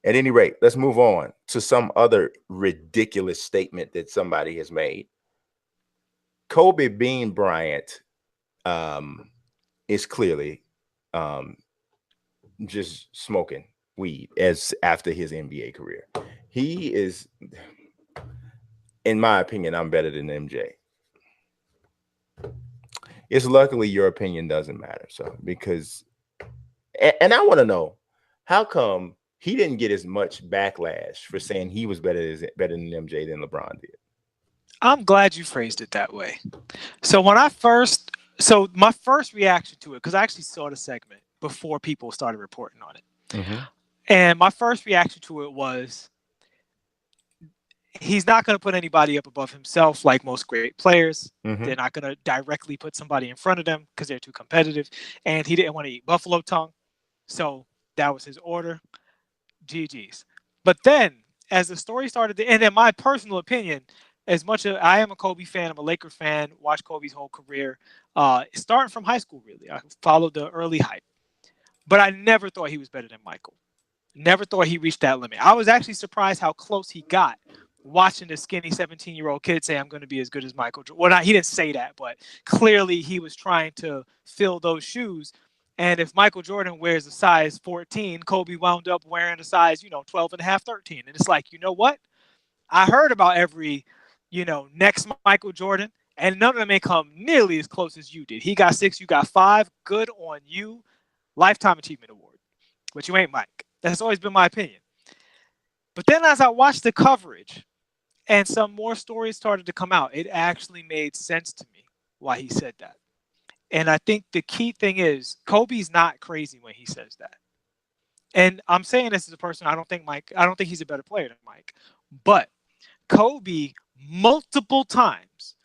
At any rate, let's move on to some other ridiculous statement that somebody has made. Kobe Bean Bryant is clearly just smoking weed as after his NBA career. He is, in my opinion, I'm better than MJ. It's luckily your opinion doesn't matter. So because, and I want to know how come he didn't get as much backlash for saying he was better than MJ than LeBron did. I'm glad you phrased it that way. So my first reaction to it, because I actually saw the segment before people started reporting on it. Mm-hmm. And my first reaction to it was he's not going to put anybody up above himself like most great players. Mm-hmm. They're not going to directly put somebody in front of them because they're too competitive. And he didn't want to eat buffalo tongue. So that was his order. GG's. But then as the story started to end, in my personal opinion, as much as I am a Kobe fan, I'm a Laker fan, watched Kobe's whole career, starting from high school, really. I followed the early hype. But I never thought he was better than Michael. Never thought he reached that limit. I was actually surprised how close he got watching the skinny 17-year-old kid say, I'm going to be as good as Michael Jordan. Well, he didn't say that, but clearly he was trying to fill those shoes. And if Michael Jordan wears a size 14, Kobe wound up wearing a size, 12 and a half, 13. And it's like, you know what? I heard about every, next Michael Jordan, and none of them may come nearly as close as you did. He got 6, you got 5. Good on you. Lifetime Achievement Award. But you ain't Mike. That's always been my opinion. But then as I watched the coverage and some more stories started to come out, it actually made sense to me why he said that. And I think the key thing is Kobe's not crazy when he says that. And I'm saying this as a person, I don't think he's a better player than Mike. But Kobe multiple times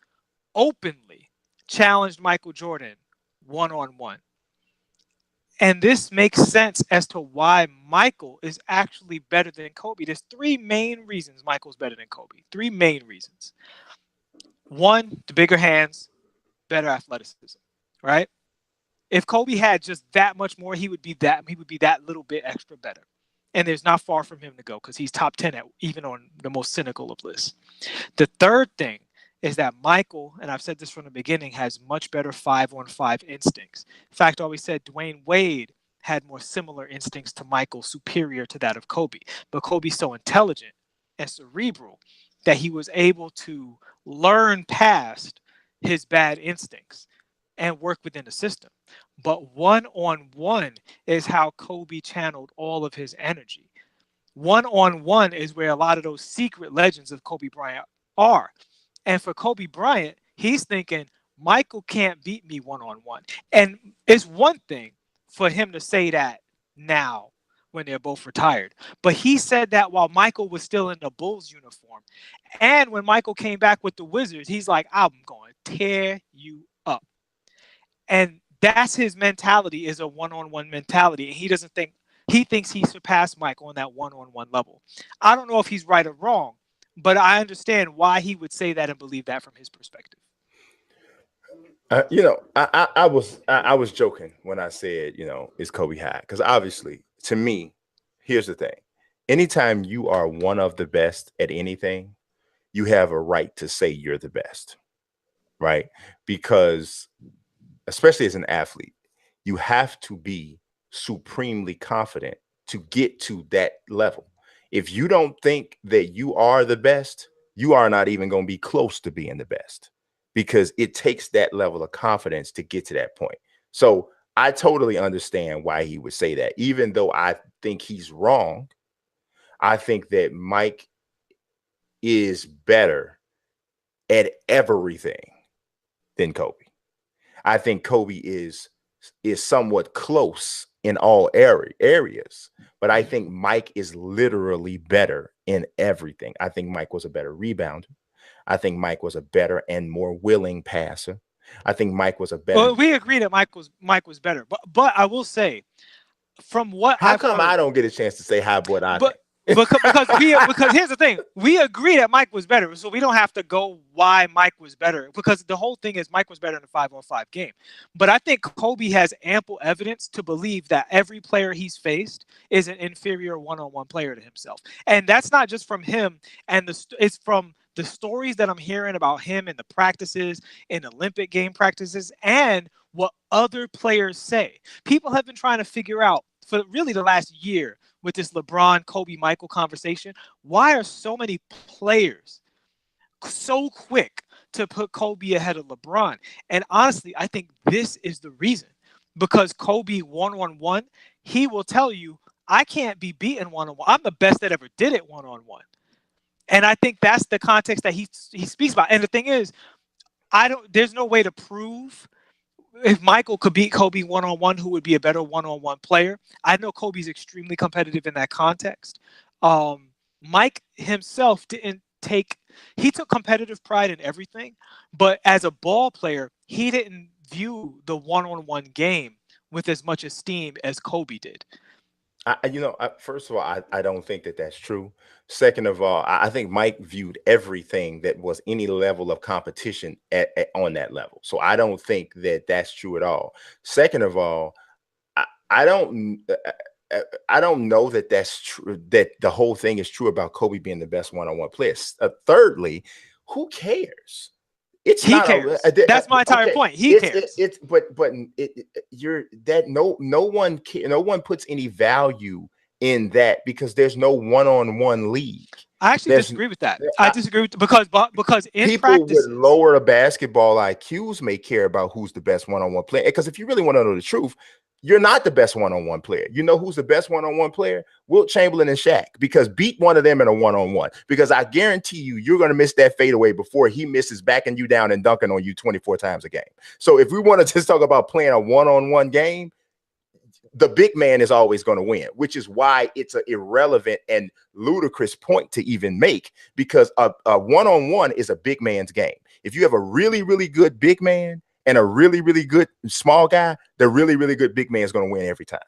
openly challenged Michael Jordan one-on-one. And this makes sense as to why Michael is actually better than Kobe. There's 3 main reasons Michael's better than Kobe. 3 main reasons. 1, the bigger hands, better athleticism, right? If Kobe had just that much more, he would be that little bit extra better. And there's not far from him to go because he's top 10 even on the most cynical of lists. The third thing is that Michael, and I've said this from the beginning, has much better 5-on-5 instincts. In fact, I always said Dwayne Wade had more similar instincts to Michael, superior to that of Kobe. But Kobe's so intelligent and cerebral that he was able to learn past his bad instincts and work within the system. But one-on-one is how Kobe channeled all of his energy. One-on-one is where a lot of those secret legends of Kobe Bryant are. And for Kobe Bryant, he's thinking, Michael can't beat me one-on-one. And it's one thing for him to say that now when they're both retired. But he said that while Michael was still in the Bulls uniform. And when Michael came back with the Wizards, he's like, I'm going to tear you up. And that's his mentality, is a one-on-one mentality. And he thinks he surpassed Michael on that one-on-one level. I don't know if he's right or wrong, but I understand why he would say that and believe that from his perspective. I was joking when I said, is Kobe high? Because obviously, to me, here's the thing. Anytime you are one of the best at anything, you have a right to say you're the best, right? Because especially as an athlete, you have to be supremely confident to get to that level. If you don't think that you are the best, you are not even going to be close to being the best, because it takes that level of confidence to get to that point. So I totally understand why he would say that. Even though I think he's wrong, I think that Mike is better at everything than Kobe. I think Kobe is somewhat close in all areas, but I think Mike is literally better in everything. I think Mike was a better rebounder. I think Mike was a better and more willing passer. I think Mike was a better. Well, we agree that Mike was better, but I will say, from what How I've come heard, I don't get a chance to say what I think? Because here's the thing, we agree that Mike was better, so we don't have to go why Mike was better, because the whole thing is Mike was better in a 5-on-5 game. But I think Kobe has ample evidence to believe that every player he's faced is an inferior one-on-one player to himself, and that's not just from him, and it's from the stories that I'm hearing about him in the practices, in Olympic game practices, and what other players say. People have been trying to figure out for really the last year with this LeBron, Kobe, Michael conversation, why are so many players so quick to put Kobe ahead of LeBron? And honestly, I think this is the reason. Because Kobe one-on-one, he will tell you, I can't be beaten one-on-one. I'm the best that ever did it one-on-one. And I think that's the context that he speaks about. And the thing is, there's no way to prove if Michael could beat Kobe one-on-one, who would be a better one-on-one player. I know Kobe's extremely competitive in that context. Mike himself he took competitive pride in everything, but as a ball player, he didn't view the one-on-one game with as much esteem as Kobe did. First of all, I don't think that that's true. Second of all, I think Mike viewed everything that was any level of competition on that level. So I don't think that that's true at all. Second of all, I don't know that that's true, that the whole thing is true about Kobe being the best one-on-one player. Thirdly, who cares? He cares. That's my entire point. He cares. No one puts any value in that, because there's no one-on-one league. I actually disagree with that. I disagree with because in people practices, with lower basketball IQs may care about who's the best one-on-one player. Because if you really want to know the truth, you're not the best one-on-one player. You know who's the best one-on-one player? Wilt Chamberlain and Shaq, because beat one of them in a one-on-one. Because I guarantee you're going to miss that fadeaway before he misses backing you down and dunking on you 24 times a game. So if we want to just talk about playing a one-on-one game, the big man is always going to win, which is why it's an irrelevant and ludicrous point to even make, because a one-on-one is a big man's game. If you have a really, really good big man and a really, really good small guy, the really, really good big man is going to win every time.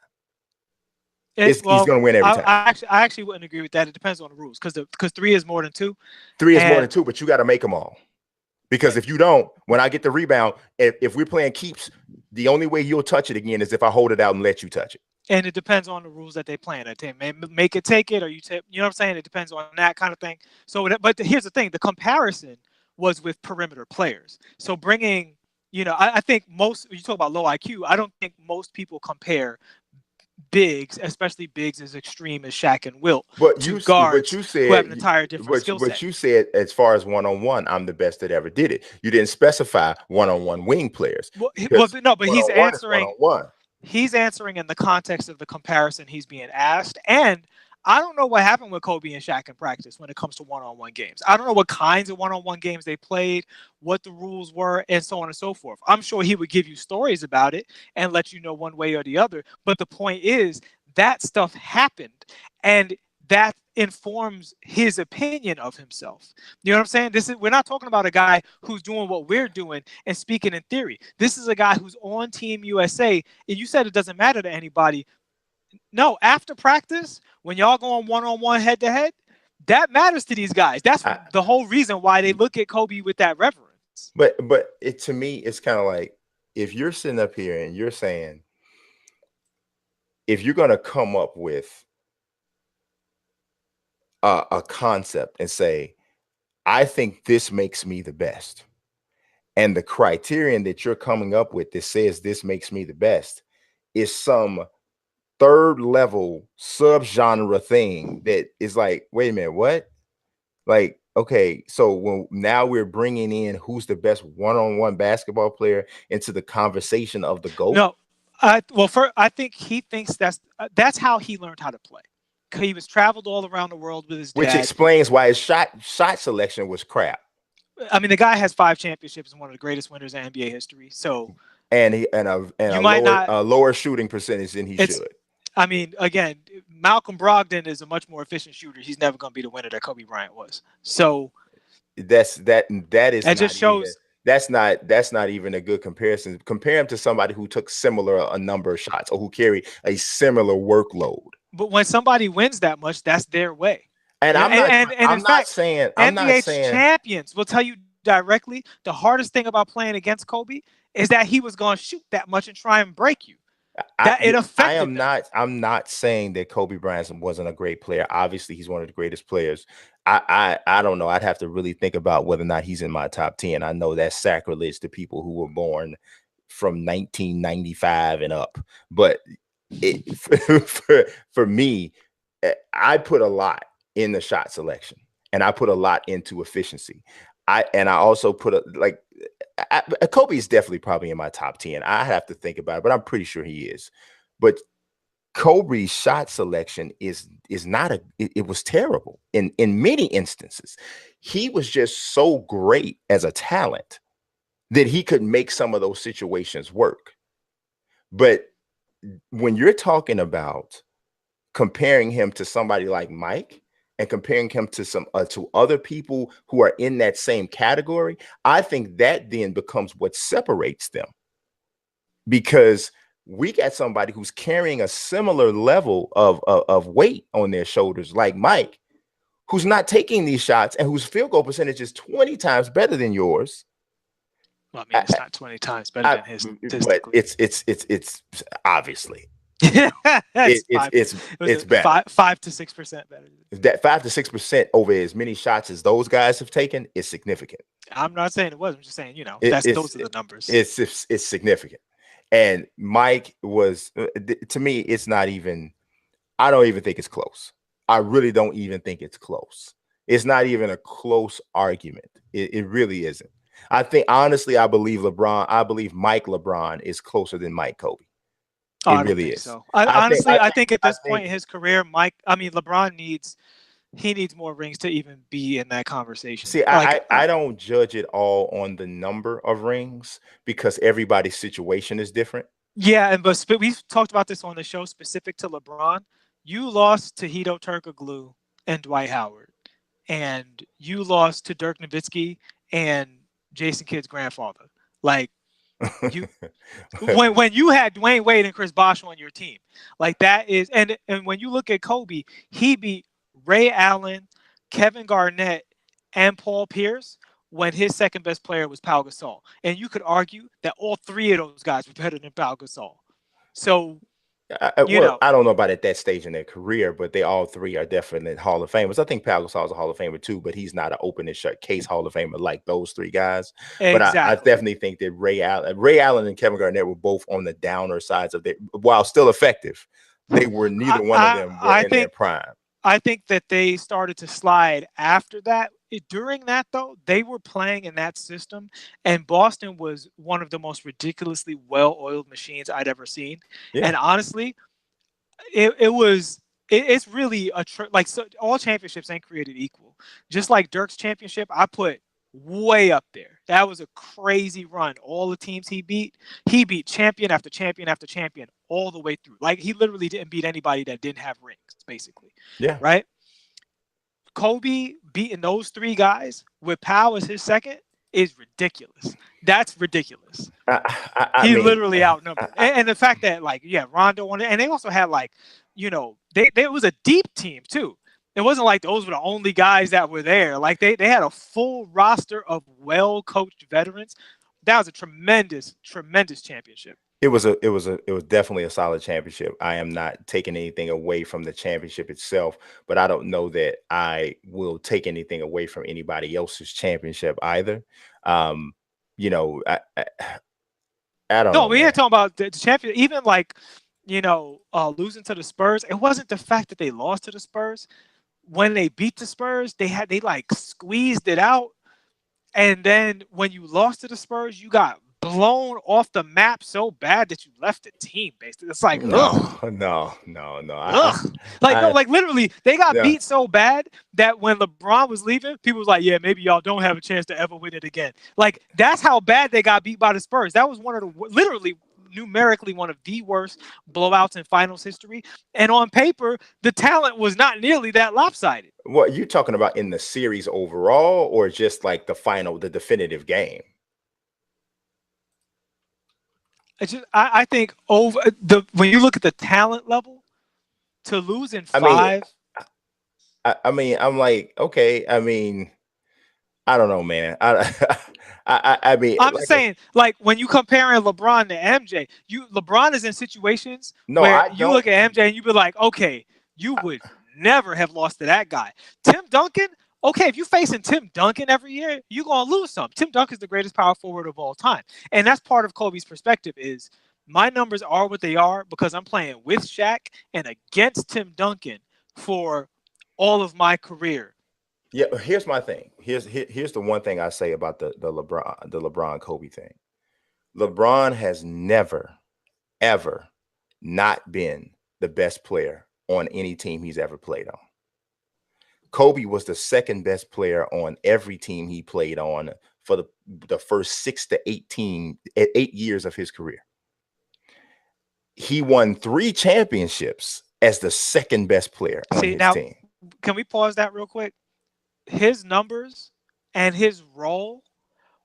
He's going to win every time. I actually wouldn't agree with that. It depends on the rules, because 3 is more than 2. 3 is more than 2, but you got to make them all. Because if you don't, when I get the rebound, if we're playing keeps, the only way you'll touch it again is if I hold it out and let you touch it. And it depends on the rules that they play in. Make it, take it, or you know what I'm saying? It depends on that kind of thing. So, but here's the thing: the comparison was with perimeter players. So bringing, I think you talk about low IQ. I don't think most people compare bigs, especially bigs as extreme as Shaq and Wilt, to guards who have an entire different skill set. But you said, as far as one-on-one, I'm the best that ever did it. You didn't specify one-on-one wing players. But he's answering. He's answering in the context of the comparison he's being asked. And I don't know what happened with Kobe and Shaq in practice when it comes to one-on-one games. I don't know what kinds of one-on-one games they played, what the rules were, and so on and so forth. I'm sure he would give you stories about it and let you know one way or the other. But the point is, that stuff happened, and that informs his opinion of himself. You know what I'm saying? We're not talking about a guy who's doing what we're doing and speaking in theory. This is a guy who's on Team USA, and you said it doesn't matter to anybody. No, after practice, when y'all go on-one, head-to-head, that matters to these guys. That's the whole reason why they look at Kobe with that reverence. But to me, it's kind of like, if you're sitting up here and you're saying, if you're going to come up with a concept and say, I think this makes me the best, and the criterion that you're coming up with that says this makes me the best is some third level subgenre thing that is like, wait a minute, what? Like, okay, so now we're bringing in who's the best one-on-one basketball player into the conversation of the GOAT? No, I think he thinks that's how he learned how to play. He was traveled all around the world with his dad. Which explains why his shot selection was crap. I mean, the guy has 5 championships and one of the greatest winners in NBA history. So, and a lower shooting percentage than he should. I mean, again, Malcolm Brogdon is a much more efficient shooter. He's never going to be the winner that Kobe Bryant was. So that's not even a good comparison. Compare him to somebody who took a number of shots or who carried a similar workload. But when somebody wins that much, that's their way. And You know, I'm not and in I'm not fact, saying I'm not NBA saying champions will tell you directly the hardest thing about playing against Kobe is that he was going to shoot that much and try and break you. That it affected them. I'm not saying that Kobe Bryant wasn't a great player. Obviously, he's one of the greatest players. I don't know. I'd have to really think about whether or not he's in my top 10. I know that's sacrilege to people who were born from 1995 and up. But it for me, I put a lot in the shot selection and I put a lot into efficiency. I also put Kobe is definitely probably in my top 10. I have to think about it, but I'm pretty sure he is. But Kobe's shot selection is not it was terrible in many instances. He was just so great as a talent that he could make some of those situations work. But when you're talking about comparing him to somebody like Mike and comparing him to some to other people who are in that same category, I think that then becomes what separates them, because we got somebody who's carrying a similar level of weight on their shoulders like Mike, who's not taking these shots and whose field goal percentage is 20 times better than yours. Well, I mean, it's not 20 times better than his but it's obviously it's better. 5 to 6% better. That 5 to 6% over as many shots as those guys have taken is significant. I'm not saying it was. I'm just saying, those are the numbers. It's significant. And Mike was, to me, it's not even. I don't even think it's close. I really don't even think it's close. It's not even a close argument. It really isn't. I think honestly, I believe Mike LeBron is closer than Mike Kobe. It really is. So I think at this point in his career, LeBron needs more rings to even be in that conversation. See, I don't judge it all on the number of rings because everybody's situation is different. Yeah, but we've talked about this on the show specific to LeBron. You lost to Hedo Turkoglu and Dwight Howard, and you lost to Dirk Nowitzki and Jason Kidd's grandfather. Like you, when you had Dwayne Wade and Chris Bosh on your team, like that is, and when you look at Kobe, he beat Ray Allen, Kevin Garnett, and Paul Pierce when his second best player was Pau Gasol. And you could argue that all three of those guys were better than Pau Gasol. So, I don't know about at that stage in their career, but they all three are definitely Hall of Famers. I think Pau Gasol is a Hall of Famer too, but he's not an open and shut case Hall of Famer like those three guys. Exactly. But I definitely think that Ray Allen and Kevin Garnett were both on the downer sides of their, while still effective. They were neither one of them were in their prime. I think that they started to slide after that. During that, though, they were playing in that system, and Boston was one of the most ridiculously well-oiled machines I'd ever seen. Yeah. And honestly, it's really so all championships ain't created equal. Just like Dirk's championship, I put way up there. That was a crazy run. All the teams he beat champion after champion after champion all the way through. Like, he literally didn't beat anybody that didn't have rings, basically. Yeah. Right? Kobe beating those three guys with Pau as his second is ridiculous. That's ridiculous. He literally outnumbered. And the fact that, Rondo won it, and they also had, there was a deep team, too. It wasn't like those were the only guys that were there. Like, they had a full roster of well-coached veterans. That was a tremendous, tremendous championship. It was definitely a solid championship. I am not taking anything away from the championship itself, but I don't know that I will take anything away from anybody else's championship either. I don't know. No, we ain't talking about the champion. Even losing to the Spurs, it wasn't the fact that they lost to the Spurs. When they beat the Spurs, they squeezed it out. And then when you lost to the Spurs, you got blown off the map so bad that you left the team. Basically, it's like no. Literally, they got beat so bad that when LeBron was leaving, people was like, "Yeah, maybe y'all don't have a chance to ever win it again." Like, that's how bad they got beat by the Spurs. That was numerically one of the worst blowouts in finals history. And on paper, the talent was not nearly that lopsided. What you talking about in the series overall, or just like the definitive game? I think when you look at the talent level, to lose in I mean, 5. I mean, I'm like, okay. I mean, I don't know, man. I mean, I'm just like, saying, like when you comparing LeBron to MJ, LeBron is in situations no, where I you don't. look at MJ and you be like, okay, you would never have lost to that guy. Tim Duncan, okay, if you facing Tim Duncan every year, you're gonna lose some. Tim Duncan's the greatest power forward of all time. And that's part of Kobe's perspective is my numbers are what they are because I'm playing with Shaq and against Tim Duncan for all of my career. Yeah, here's my thing. Here's the one thing I say about the LeBron Kobe thing. LeBron has never ever not been the best player on any team he's ever played on. Kobe was the second best player on every team he played on for the first 8 years of his career. He won 3 championships as the second best player on See, his now team. can we pause that real quick? His numbers and his role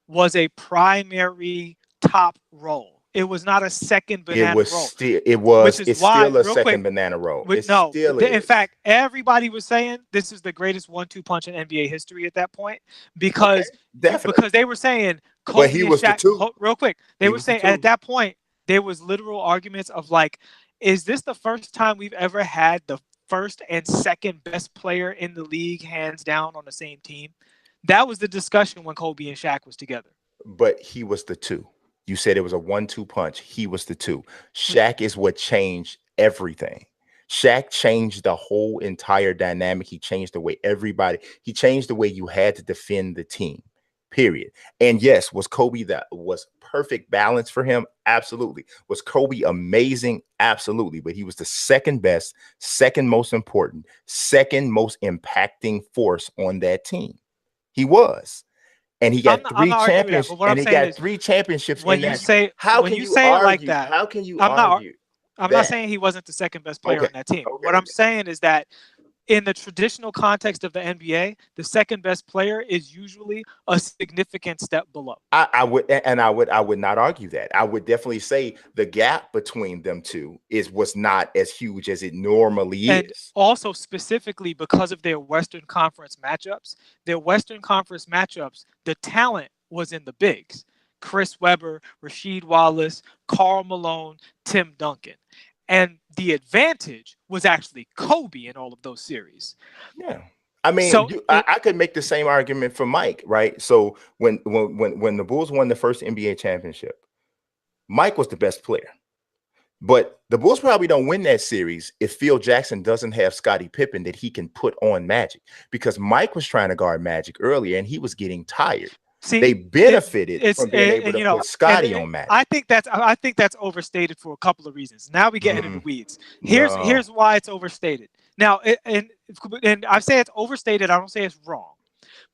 was a primary top role. It was not a second banana role, which is It's why, still a real quick, second banana roll. It no, still in is. fact, everybody was saying this is the greatest 1-2 punch in NBA history at that point Okay, definitely. because they were saying But he Kobe and was the Shaq. two. Real quick, they He were was the saying at two. that point there was literal arguments of like, is this the first time we've ever had the first and second best player in the league hands down on the same team? That was the discussion when Kobe and Shaq was together. But he was the two. You said it was a 1-2 punch. He was the two. Shaq is what changed everything. Shaq changed the whole entire dynamic. He changed the way he changed the way you had to defend the team, period. And yes, was Kobe that was perfect balance for him? Absolutely. Was Kobe amazing? Absolutely. But he was the second best, second most important, second most impacting force on that team. He was. And he got I'm three not arguing with that, champions, but what I'm and he saying got is 3 championships in when you that. say How when can you you say it like argue? that, How can you I'm not argue I'm not that? saying he wasn't the second best player Okay, on that team. okay, What I'm okay. saying is that in the traditional context of the NBA, the second best player is usually a significant step below. I would not argue that. I would definitely say the gap between them two was not as huge as it normally And is. also specifically because of their Western Conference matchups, the talent was in the bigs. Chris Webber, Rasheed Wallace, Karl Malone, Tim Duncan. And the advantage was actually Kobe in all of those series. Yeah. I mean, So it, I could make the same argument for Mike, right? So when the Bulls won the first NBA championship, Mike was the best player. But the Bulls probably don't win that series if Phil Jackson doesn't have Scottie Pippen that he can put on Magic, because Mike was trying to guard Magic earlier and he was getting tired. see, They benefited it's from being able and to you know, put Scottie and on Magic. I think that's overstated for a couple of reasons. Now we get into the weeds. No. Here's why it's overstated. Now, and I say it's overstated. I don't say it's wrong.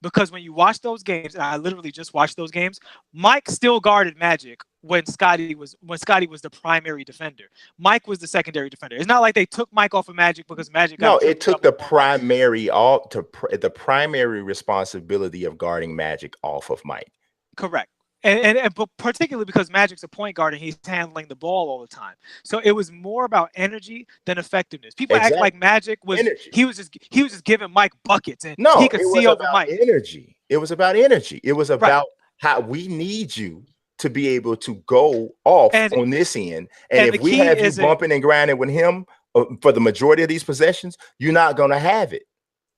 Because when you watch those games, and I literally just watched those games, Mike still guarded Magic when Scottie was the primary defender. Mike was the secondary defender. It's not like they took Mike off of Magic because Magic got No, a it triple took double the on Mike. the primary responsibility of guarding Magic off of Mike. Correct. And but particularly because Magic's a point guard and he's handling the ball all the time. So it was more about energy than effectiveness. People act like Magic was Energy. he was just giving Mike buckets and he No, could it see was over about Mike. energy. It was about energy. It was Right. about how we need you to be able to go off on this end. And if we have you bumping and grinding with him for the majority of these possessions, you're not going to have it.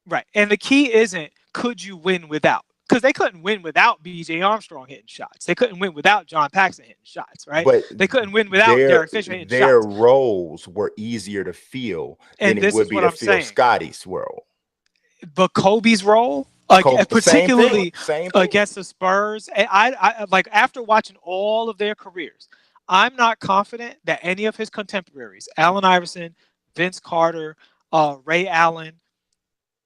Right. And the key isn't could you win without? Because they couldn't win without B.J. Armstrong hitting shots. They couldn't win without John Paxson hitting shots, right? But they couldn't win without Derek Fisher hitting their shots. roles were easier to fill than it would be to fill Scottie's role. But Kobe's role, particularly against the Spurs, and I like after watching all of their careers, I'm not confident that any of his contemporaries, Allen Iverson, Vince Carter, Ray Allen,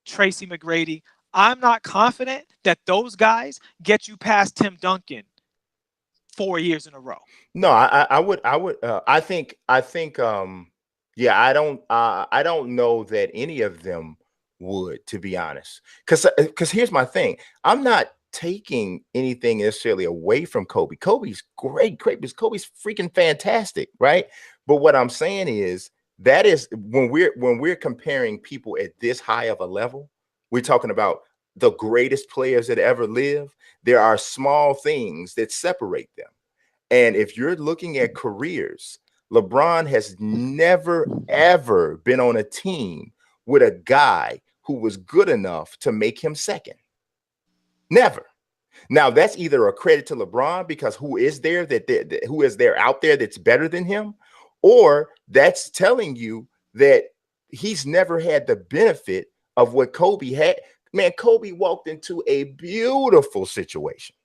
Tracy McGrady, I'm not confident that those guys get you past Tim Duncan 4 years in a row. No, I think, yeah, I don't know that any of them would, to be honest. Because here's my thing. I'm not taking anything necessarily away from Kobe. Kobe's great. Kobe's freaking fantastic, right? But what I'm saying is that is when we're comparing people at this high of a level, we're talking about the greatest players that ever live. There are small things that separate them. And if you're looking at careers, LeBron has never, ever been on a team with a guy who was good enough to make him second. Never. Now, that's either a credit to LeBron because who is there who is there out there that's better than him, or that's telling you that he's never had the benefit of what Kobe had. Man, Kobe walked into a beautiful situation.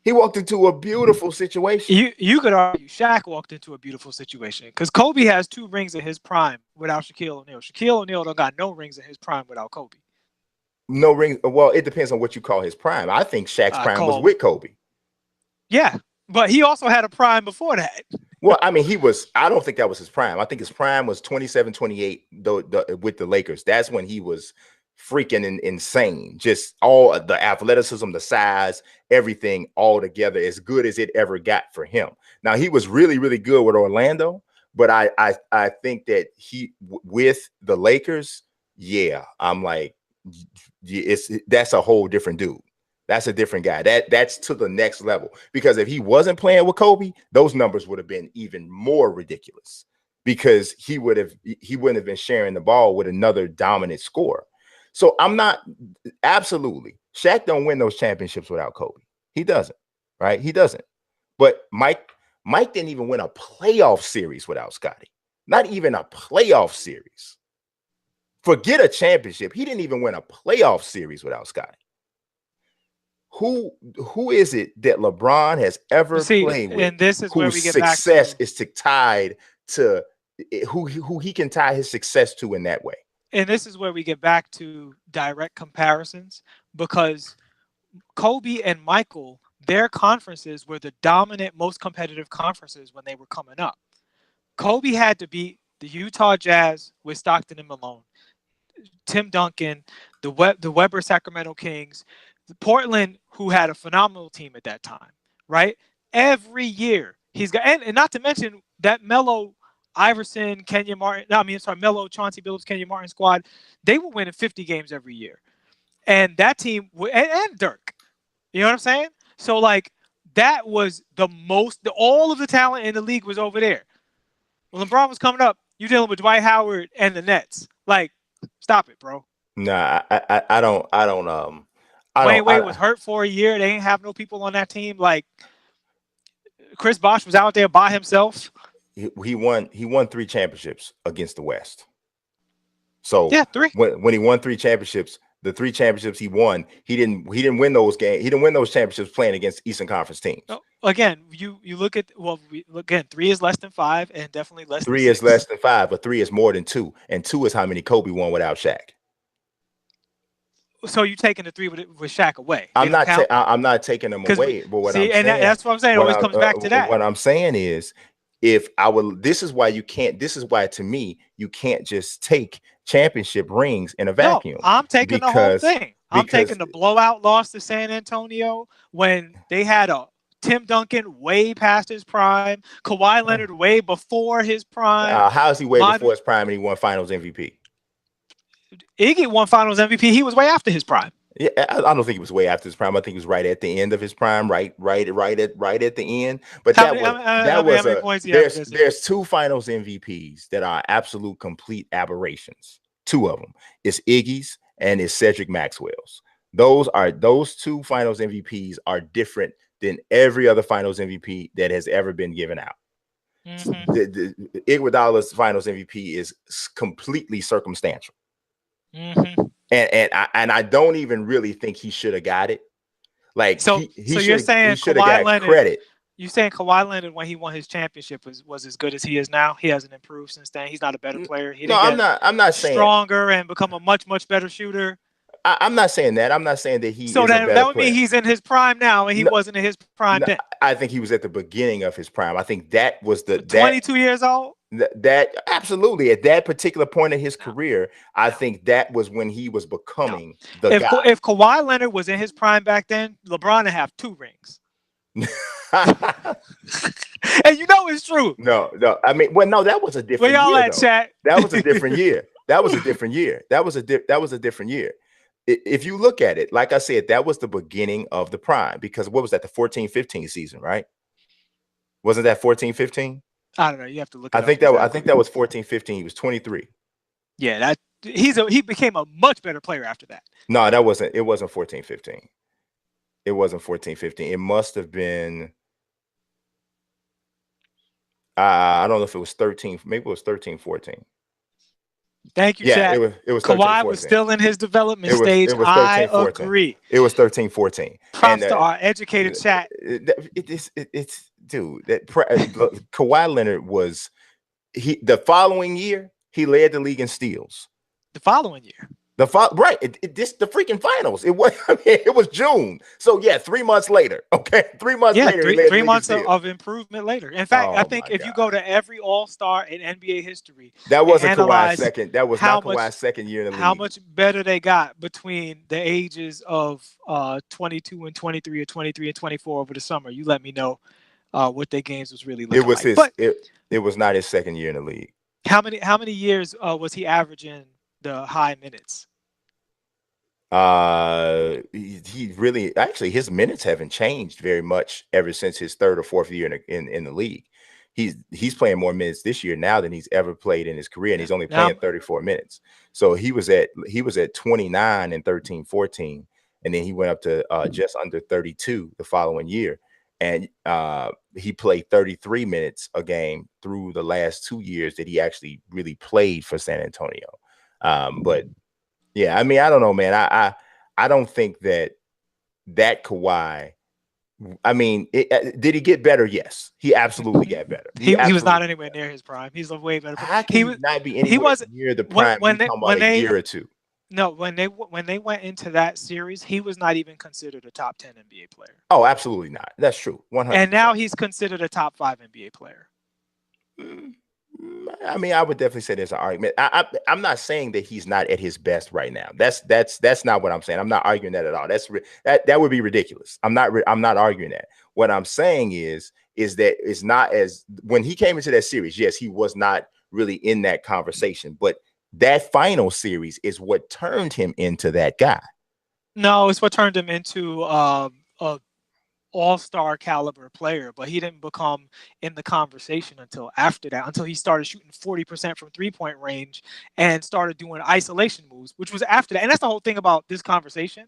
He walked into a beautiful situation. You could argue Shaq walked into a beautiful situation because Kobe has 2 rings in his prime without Shaquille O'Neal. Shaquille O'Neal don't got no rings in his prime without Kobe. No rings. Well, it depends on what you call his prime. I think Shaq's prime was with Kobe. Yeah, but he also had a prime before that. Well, I mean, I don't think that was his prime. I think his prime was 27, 28 with the Lakers. That's when he was freaking insane. Just all the athleticism, the size, everything all together, as good as it ever got for him. Now, he was really, really good with Orlando, but I think that with the Lakers, yeah, I'm like, that's a whole different dude. That's a different guy. That's to the next level. Because if he wasn't playing with Kobe, those numbers would have been even more ridiculous because he wouldn't have been sharing the ball with another dominant scorer. So I'm not absolutely. Shaq don't win those championships without Kobe. He doesn't, right? He doesn't. But Mike didn't even win a playoff series without Scottie. Not even a playoff series. Forget a championship. He didn't even win a playoff series without Scottie. Who is it that LeBron has ever played with? And this is where we get back to success is tied to who he can tie his success to in that way. And this is where we get back to direct comparisons, because Kobe and Michael, their conferences were the dominant, most competitive conferences when they were coming up. Kobe had to beat the Utah Jazz with Stockton and Malone, Tim Duncan, the Weber Sacramento Kings, Portland, who had a phenomenal team at that time, right? Every year he's got, and not to mention that Melo, Iverson, Melo, Chauncey Billups, Kenya Martin squad, they were winning 50 games every year. And that team, and Dirk, you know what I'm saying? So, like, that was all of the talent in the league was over there. When LeBron was coming up, you're dealing with Dwight Howard and the Nets. Like, stop it, bro. Nah, I don't. Wayne Wade was hurt for a year. They didn't have no people on that team. Like, Chris Bosh was out there by himself. He won 3 championships against the West. So yeah, 3. When he won 3 championships, the 3 championships he won, he didn't win those games. He didn't win those championships playing against Eastern Conference teams. No, again, you look at 3 is less than 5, and definitely less. 3 than 6. is less than 5, but 3 is more than 2, and 2 is how many Kobe won without Shaq. So you taking the 3 with Shaq away? I'm not taking them away. But what I'm saying, that's what I'm saying. It always comes back to that. What I'm saying is, this is why to me, you can't just take championship rings in a vacuum. No, I'm taking the whole thing. I'm taking the blowout loss to San Antonio when they had a Tim Duncan way past his prime, Kawhi Leonard way before his prime. How is he way before his prime and he won Finals MVP? Iggy won Finals MVP. He was way after his prime. Yeah, I don't think he was way after his prime. I think he was right at the end of his prime, right at the end. But there's 2 Finals MVPs that are absolute complete aberrations. 2 of them. It's Iggy's and it's Cedric Maxwell's. Those 2 Finals MVPs are different than every other Finals MVP that has ever been given out. Mm-hmm. The Iguodala's Finals MVP is completely circumstantial. Mm-hmm. And I don't even really think he should have got it. Like, so you're saying he should have got Leonard, credit. You saying Kawhi Leonard, when he won his championship, was as good as he is now? He hasn't improved since then. He's not a better player. I'm not saying stronger and become a much better shooter. I'm not saying that. I'm not saying that he. So that would mean he's in his prime now, and he wasn't in his prime then. I think he was at the beginning of his prime. I think that was 22 years old. That absolutely at that particular point in his career, I think that was when he was becoming the guy. If Kawhi Leonard was in his prime back then, LeBron would have 2 rings. And you know it's true. No. I mean, well, no, that was a different Where y'all year, at, though. chat? That was a different year. That was a different year. That was a different year. If you look at it, like I said, that was the beginning of the prime, because what was that, the 14-15 season, right? Wasn't that 14-15? I don't know. You have to look I it up. think that was 14-15. He was 23. Yeah, he became a much better player after that. No, it wasn't 14-15. It wasn't 14-15. It must have been, I don't know if it was 13, maybe it was 13-14. Thank you, Yeah, chat. it was Kawhi was 13-14. still in his development It stage. was I 13-14. agree. It was 13-14. Props to our educated chat. It's dude, Kawhi Leonard was, the following year he led the league in steals. The following year. The freaking finals. It was, I mean, it was June. So yeah, 3 months later. Okay, 3 months later. Three months of improvement later. In fact, I think if you go to every All-Star in NBA history, that wasn't Kawhi's second. That was not Kawhi's second year in the league. How much better they got between the ages of 22 and 23, or 23 and 24 over the summer. You let me know what their games was really looking like. But it was not his second year in the league. How many years was he averaging the high minutes? He really, actually, his minutes haven't changed very much ever since his third or fourth year in the league. He's playing more minutes this year now than he's ever played in his career, and he's only playing 34 minutes. So he was at 29 in 13-14, and then he went up to just under 32 the following year, and he played 33 minutes a game through the last 2 years that he actually really played for San Antonio. But yeah, I mean, I don't know, man. I don't think that Kawhi. I mean, did he get better? Yes, he absolutely got better. He was not anywhere near his prime. He's a way better. How can he not be anywhere near the prime? When a year or two. No, when they went into that series, he was not even considered a top 10 NBA player. Oh, absolutely not. That's true. 100%. And now he's considered a top 5 NBA player. I mean, I would definitely say there's an argument. I'm not saying that he's not at his best right now. That's not what I'm saying. I'm not arguing that at all. That would be ridiculous. I'm not arguing that. What I'm saying is that it's not, as when he came into that series, yes, he was not really in that conversation, but that final series is what turned him into that guy. No, it's what turned him into a all-star caliber player, but he didn't become in the conversation until after that, until he started shooting 40% from three-point range and started doing isolation moves, which was after that. And that's the whole thing about this conversation.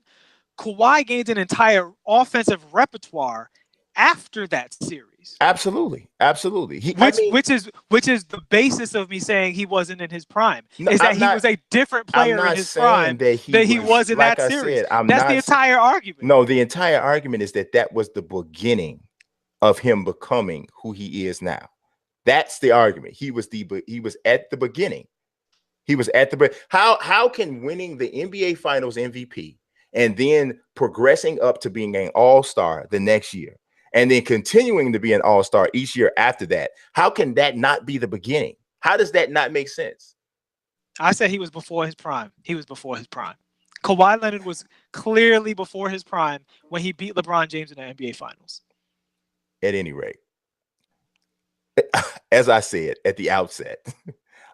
Kawhi gained an entire offensive repertoire after that series. Absolutely. Which is the basis of me saying he wasn't in his prime. He was a different player in his prime that he was in that series. That's the entire argument. No, the entire argument is that was the beginning of him becoming who he is now. That's the argument. He was at the beginning. How can winning the NBA Finals MVP and then progressing up to being an all-star the next year, and then continuing to be an all-star each year after that, how can that not be the beginning? How does that not make sense? I said he was before his prime. Kawhi Leonard was clearly before his prime when he beat LeBron James in the NBA Finals. At any rate, as I said at the outset,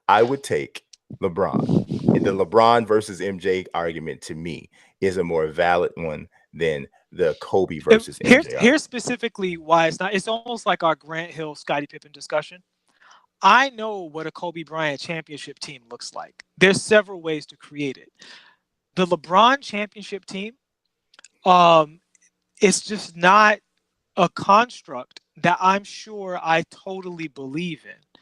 I would take LeBron. The LeBron versus MJ argument, to me, is a more valid one than the Kobe versus MJ. Here's specifically why it's not. It's almost like our Grant Hill, Scottie Pippen discussion. I know what a Kobe Bryant championship team looks like. There's several ways to create it. The LeBron championship team, it's just not a construct that I'm sure I totally believe in,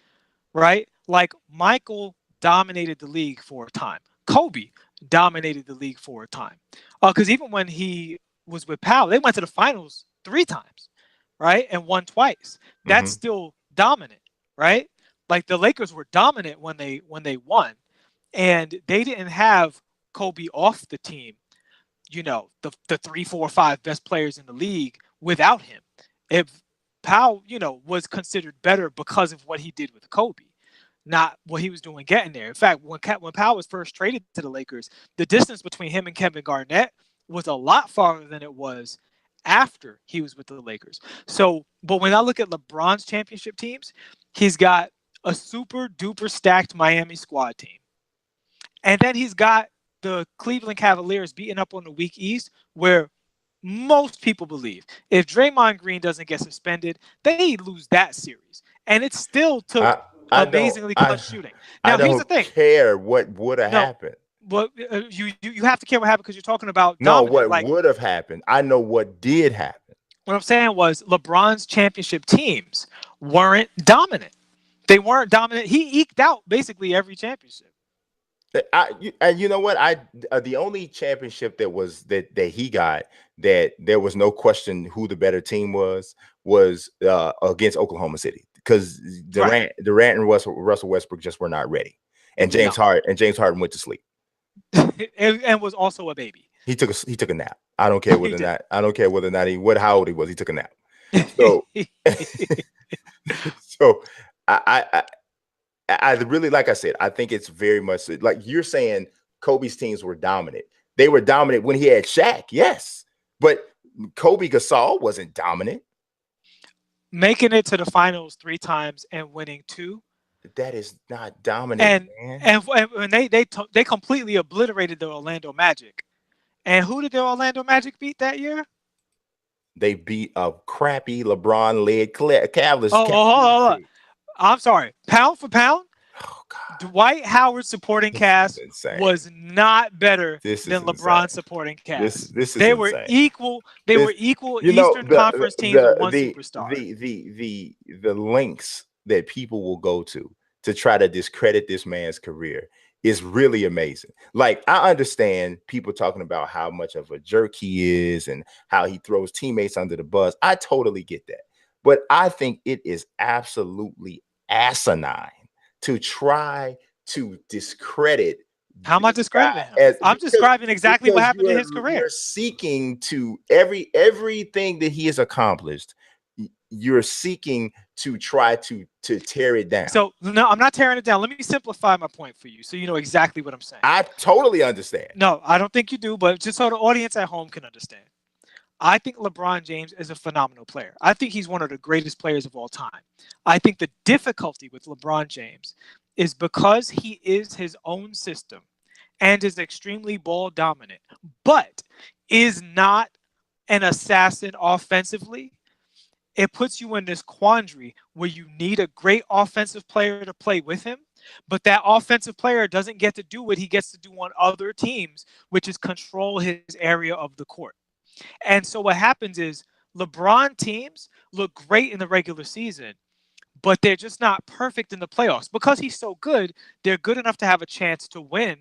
right? Like Michael dominated the league for a time. Kobe dominated the league for a time. Because even when he was with Powell, they went to the finals 3 times, right? And won twice. That's still dominant, right? Like the Lakers were dominant when they won, and they didn't have Kobe off the team, you know, the 3, 4, 5 best players in the league without him. If Powell, you know, was considered better because of what he did with Kobe, not what he was doing getting there. In fact, when Powell was first traded to the Lakers, the distance between him and Kevin Garnett was a lot farther than it was after he was with the Lakers. So, but when I look at LeBron's championship teams, he's got a super duper stacked Miami squad team. And then he's got the Cleveland Cavaliers beating up on the weak East, where most people believe if Draymond Green doesn't get suspended, they lose that series. And it still took I I don't amazingly I clutch shooting. I Now, here's the don't thing. care what would have No, happened. but you have to care what happened because you're talking about No, dominant. what Like, would have happened. I know what did happen. what I'm saying was LeBron's championship teams weren't dominant. They weren't dominant. He eked out basically every championship. And you know what? The only championship that he got that there was no question who the better team was against Oklahoma City, because Right. Durant and Russell Westbrook just were not ready, and No. James Harden went to sleep. and was also a baby. He took a nap. I don't care whether or not how old he was. He took a nap. So so I really, like I said, I think it's very much like you're saying. Kobe's teams were dominant. They were dominant when he had Shaq, yes, but Kobe Gasol wasn't dominant. Making it to the finals 3 times and winning 2. That is not dominant, man. And they completely obliterated the Orlando Magic. And who did the Orlando Magic beat that year? They beat a crappy LeBron-led Cavaliers. Hold on. I'm sorry. Pound for pound, oh, God. Dwight Howard's supporting cast was not better than LeBron's supporting cast. They were equal. They were equal Eastern Conference teams with one superstar. The lengths that people will go to try to discredit this man's career is really amazing. Like, I understand people talking about how much of a jerk he is and how he throws teammates under the bus. I totally get that. But I think it is absolutely asinine to try to discredit. How am I describing him? I'm describing exactly what happened in his career. You're seeking to everything that he has accomplished. You're seeking to try to tear it down. So no, I'm not tearing it down. Let me simplify my point for you so you know exactly what I'm saying. I totally understand. No, I don't think you do, but just so the audience at home can understand. I think LeBron James is a phenomenal player. I think he's one of the greatest players of all time. I think the difficulty with LeBron James is because he is his own system and is extremely ball dominant, but is not an assassin offensively. It puts you in this quandary where you need a great offensive player to play with him, but that offensive player doesn't get to do what he gets to do on other teams, which is control his area of the court. And so what happens is LeBron teams look great in the regular season, but they're just not perfect in the playoffs. Because he's so good, they're good enough to have a chance to win,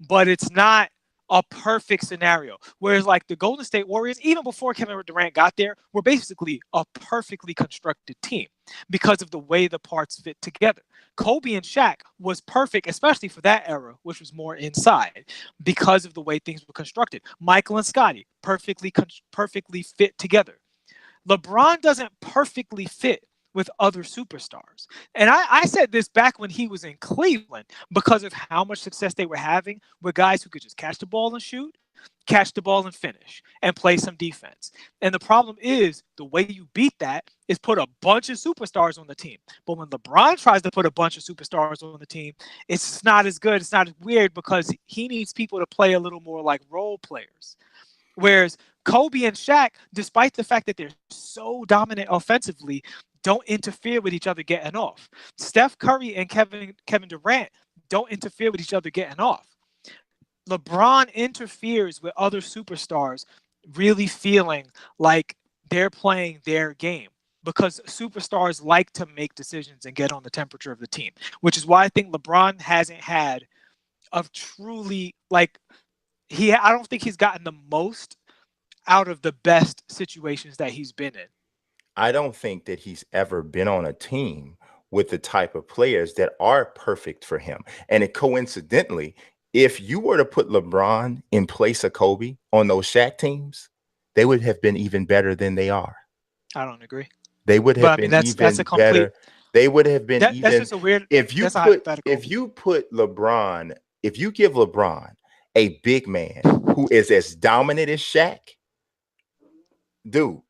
but it's not a perfect scenario. Whereas like the Golden State Warriors, even before Kevin Durant got there, were basically a perfectly constructed team because of the way the parts fit together. Kobe and Shaq was perfect, especially for that era, which was more inside, because of the way things were constructed. Michael and Scottie perfectly fit together. LeBron doesn't perfectly fit with other superstars. And I said this back when he was in Cleveland because of how much success they were having with guys who could just catch the ball and shoot, catch the ball and finish, and play some defense. And the problem is the way you beat that is put a bunch of superstars on the team. But when LeBron tries to put a bunch of superstars on the team, it's not as good. It's not as weird because he needs people to play a little more like role players. Whereas Kobe and Shaq, despite the fact that they're so dominant offensively, don't interfere with each other getting off. Steph Curry and Kevin Durant don't interfere with each other getting off. LeBron interferes with other superstars really feeling like they're playing their game because superstars like to make decisions and get on the temperature of the team, which is why I think LeBron hasn't had a truly I don't think he's gotten the most out of the best situations that he's been in. I don't think that he's ever been on a team with the type of players that are perfect for him. And coincidentally, if you were to put LeBron in place of Kobe on those Shaq teams, they would have been even better than they are. I don't agree. They would have been even better. They would have been even. That's just a weird. If you give LeBron a big man who is as dominant as Shaq, dude,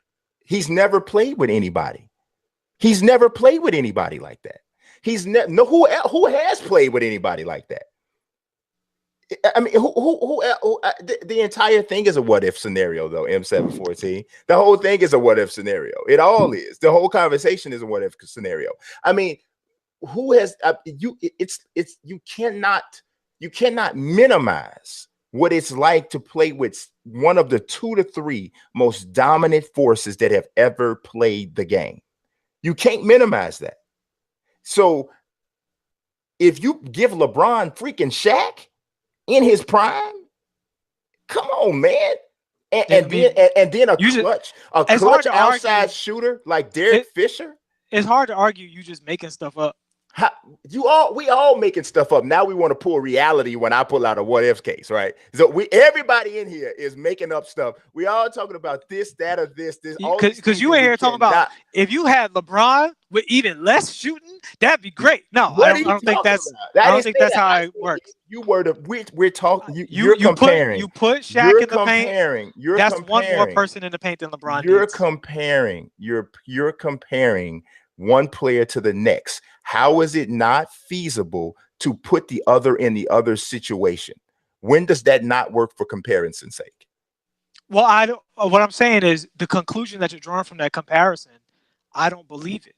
he's never played with anybody. He's never played with anybody like that. He's no who has played with anybody like that. I mean, the entire thing is a what if scenario, though. M714, the whole thing is a what if scenario. It all is. The whole conversation is a what if scenario. I mean, who has you cannot minimize what it's like to play with one of the 2 to 3 most dominant forces that have ever played the game. You can't minimize that. So if you give LeBron freaking Shaq in his prime, come on, man. And then a clutch outside shooter like Derek Fisher. It's hard to argue you just making stuff up. We all making stuff up. Now we want to pull reality when I pull out a what if case, right? So everybody in here is making up stuff. We all talking about this, that, or this. Because you ain't here talking about if you had LeBron with even less shooting, that'd be great. No, I don't think that's how it works. We're talking. You're comparing. You put Shaq in the paint. That's one more person in the paint than LeBron. You're comparing one player to the next. How is it not feasible to put the other in the other situation? When does that not work for comparison's sake? Well, what I'm saying is the conclusion that you're drawing from that comparison, I don't believe it.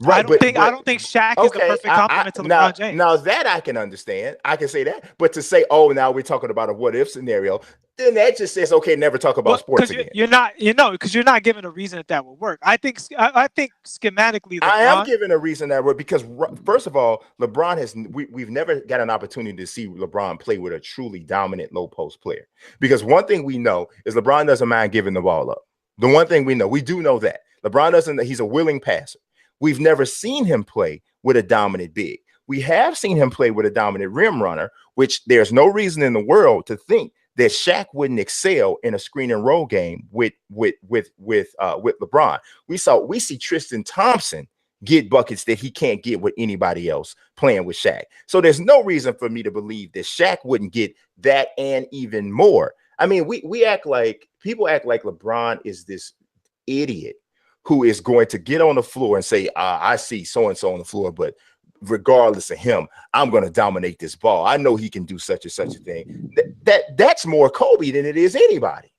Right, I don't think Shaq is the perfect complement to LeBron James. Now that I can understand. I can say that. But to say, oh, now we're talking about a what if scenario, then that just says, okay, never talk about sports again. Because you're not giving a reason that would work. I think schematically, LeBron, I am giving a reason that would, because first of all, LeBron we've never got an opportunity to see LeBron play with a truly dominant low post player. Because one thing we know is LeBron doesn't mind giving the ball up. The one thing we do know that LeBron doesn't. He's a willing passer. We've never seen him play with a dominant big. We have seen him play with a dominant rim runner, which there's no reason in the world to think that Shaq wouldn't excel in a screen and roll game with LeBron. We see Tristan Thompson get buckets that he can't get with anybody else playing with Shaq. So there's no reason for me to believe that Shaq wouldn't get that and even more. I mean, people act like LeBron is this idiot who is going to get on the floor and say, I see so-and-so on the floor, but regardless of him, I'm going to dominate this ball. I know he can do such and such a thing. That's more Kobe than it is anybody.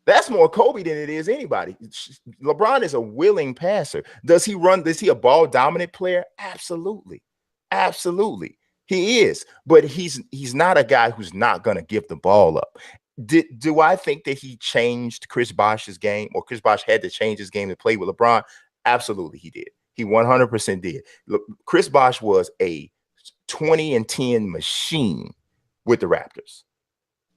That's more Kobe than it is anybody. LeBron is a willing passer. Is he a ball dominant player? Absolutely. Absolutely. He is, but he's not a guy who's not going to give the ball up. Do I think that he changed Chris Bosh's game, or Chris Bosh had to change his game to play with LeBron? Absolutely, he did. He 100% did. Look, Chris Bosh was a 20-10 machine with the Raptors.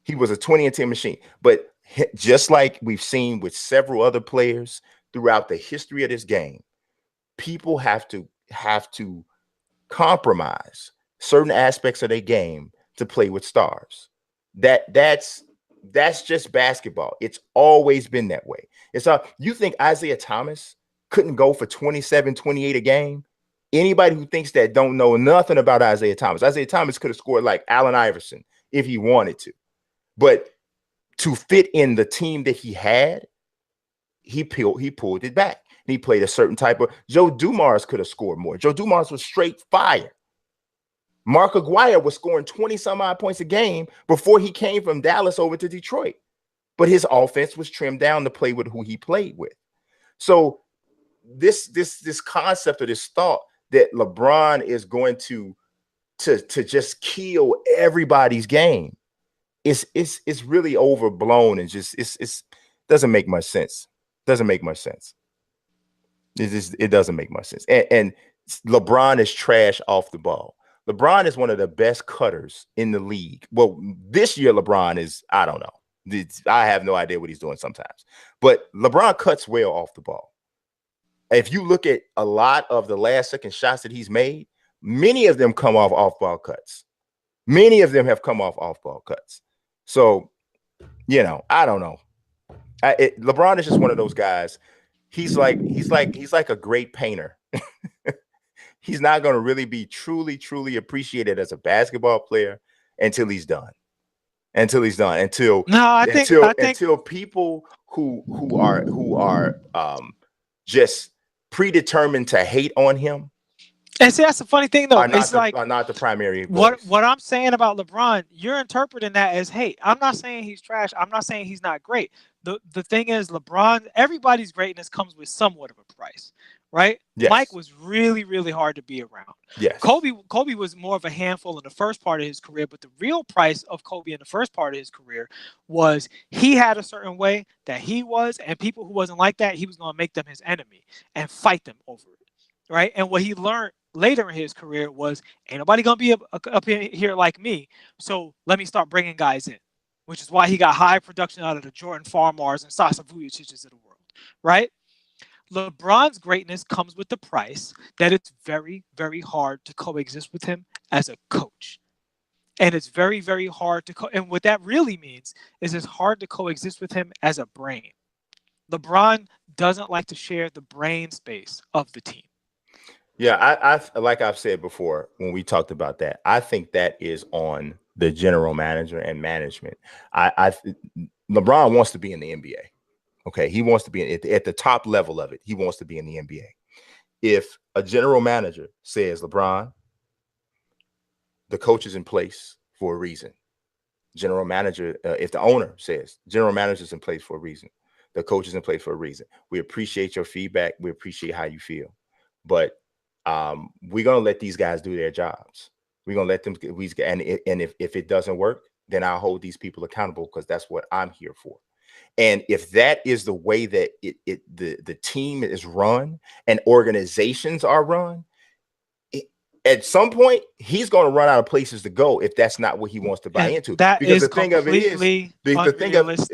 He was a 20-10 machine. But just like we've seen with several other players throughout the history of this game, people have to compromise certain aspects of their game to play with stars. That's just basketball. It's always been that way. You think Isaiah Thomas couldn't go for 27, 28 a game? Anybody who thinks that don't know nothing about Isaiah Thomas. Isaiah Thomas could have scored like Allen Iverson if he wanted to. But to fit in the team that he had, he pulled it back. He played a certain type of. Joe Dumars could have scored more. Joe Dumars was straight fire. Mark Aguirre was scoring 20-some-odd points a game before he came from Dallas over to Detroit. But his offense was trimmed down to play with who he played with. So this concept of this thought that LeBron is going to just kill everybody's game is really overblown, and just it doesn't make much sense. Doesn't make much sense. It doesn't make much sense. And LeBron is trash off the ball. LeBron is one of the best cutters in the league. Well, this year LeBron is, I don't know. I have no idea what he's doing sometimes. But LeBron cuts well off the ball. If you look at a lot of the last second shots that he's made, many of them come off ball cuts. Many of them have come off ball cuts. So, I don't know. LeBron is just one of those guys. He's like a great painter. He's not going to really be truly appreciated as a basketball player until he's done. until he's done. Until No, I think until people who are just predetermined to hate on him and see that's the funny thing though. are It's like not the primary what voice. I'm saying about LeBron, you're interpreting that as hate. I'm not saying he's trash. I'm not saying he's not great. The thing is, LeBron, everybody's greatness comes with somewhat of a price, right? Yes. Mike was really, really hard to be around. Yes. Kobe was more of a handful in the first part of his career, but the real price of Kobe in the first part of his career was he had a certain way that he was, and people who wasn't like that, he was going to make them his enemy and fight them over it, right? And what he learned later in his career was, ain't nobody going to be up here like me, so let me start bringing guys in, which is why he got high production out of the Jordan Farmars and Sasa Vujicic's of the world, right? LeBron's greatness comes with the price that it's very, very hard to coexist with him as a coach. And it's very, very hard to and what that really means is it's hard to coexist with him as a brain. LeBron doesn't like to share the brain space of the team. Yeah, I like I've said before when we talked about that, I think that is on the general manager and management. LeBron wants to be in the NBA. Okay, he wants to be at the top level of it. He wants to be in the NBA. If a general manager says, LeBron, the coach is in place for a reason. General manager, if the owner says, general manager is in place for a reason. The coach is in place for a reason. We appreciate your feedback. We appreciate how you feel. But we're going to let these guys do their jobs. We're going to let them, and if it doesn't work, then I'll hold these people accountable because that's what I'm here for. And if that is the way that the team is run and organizations are run, at some point he's going to run out of places to go if that's not what he wants to buy into. That because is the thing of it is the thing of here's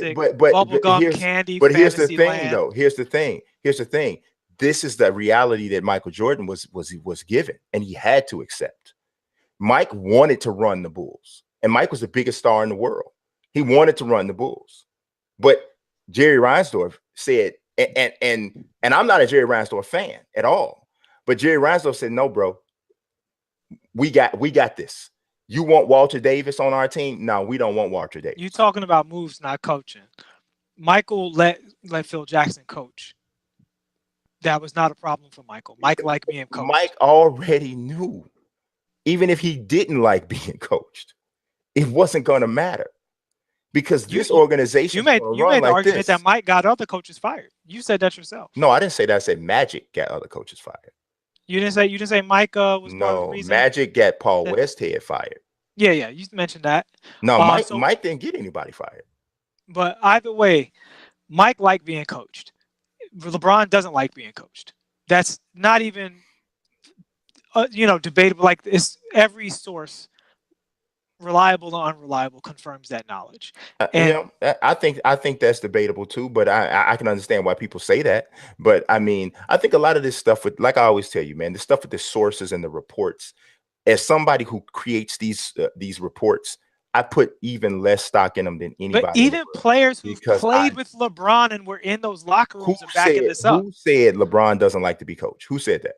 the thing though. Here's the thing. This is the reality that Michael Jordan was given, and he had to accept. Mike wanted to run the Bulls, and Mike was the biggest star in the world. He wanted to run the Bulls. But Jerry Reinsdorf said, and I'm not a Jerry Reinsdorf fan at all, but Jerry Reinsdorf said, no, bro, we got this. You want Walter Davis on our team? No, we don't want Walter Davis. You're talking about moves, not coaching. Michael let Phil Jackson coach. That was not a problem for Michael. Mike liked being coached. Mike already knew, even if he didn't like being coached, it wasn't going to matter. Because this organization, you made the argument that Mike got other coaches fired. You said that yourself. No, I didn't say that. I said Magic got other coaches fired. You didn't say Mike was part of the reason. Magic got Paul Westhead fired. Yeah, you mentioned that. No, Mike didn't get anybody fired. But either way, Mike liked being coached. LeBron doesn't like being coached. That's not even debatable. Like it's every source, reliable or unreliable, confirms that knowledge. And I think that's debatable too, but I can understand why people say that. But I mean, I think a lot of this stuff with, like I always tell you, man, the stuff with the sources and the reports, as somebody who creates these reports, I put even less stock in them than anybody. But even players who played with LeBron and were in those locker rooms are backing this up. Who said LeBron doesn't like to be coached? Who said that?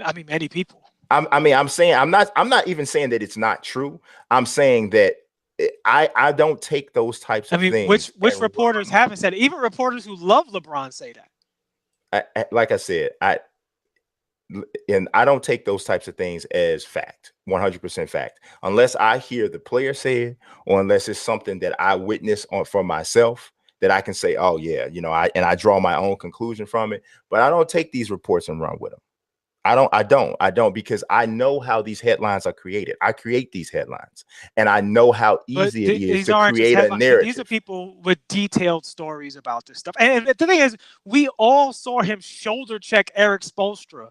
I mean, many people. I'm saying I'm not even saying that it's not true. I'm saying that I don't take those types of things. Which reporters haven't said it? Even reporters who love LeBron say that. Like I said, I don't take those types of things as fact, 100% fact, unless I hear the player say it, or unless it's something that I witness for myself that I can say, oh yeah, I draw my own conclusion from it. But I don't take these reports and run with them. I don't, because I know how these headlines are created. I create these headlines, and I know how easy it is to create a narrative. These are people with detailed stories about this stuff. And the thing is, we all saw him shoulder check Eric Spoelstra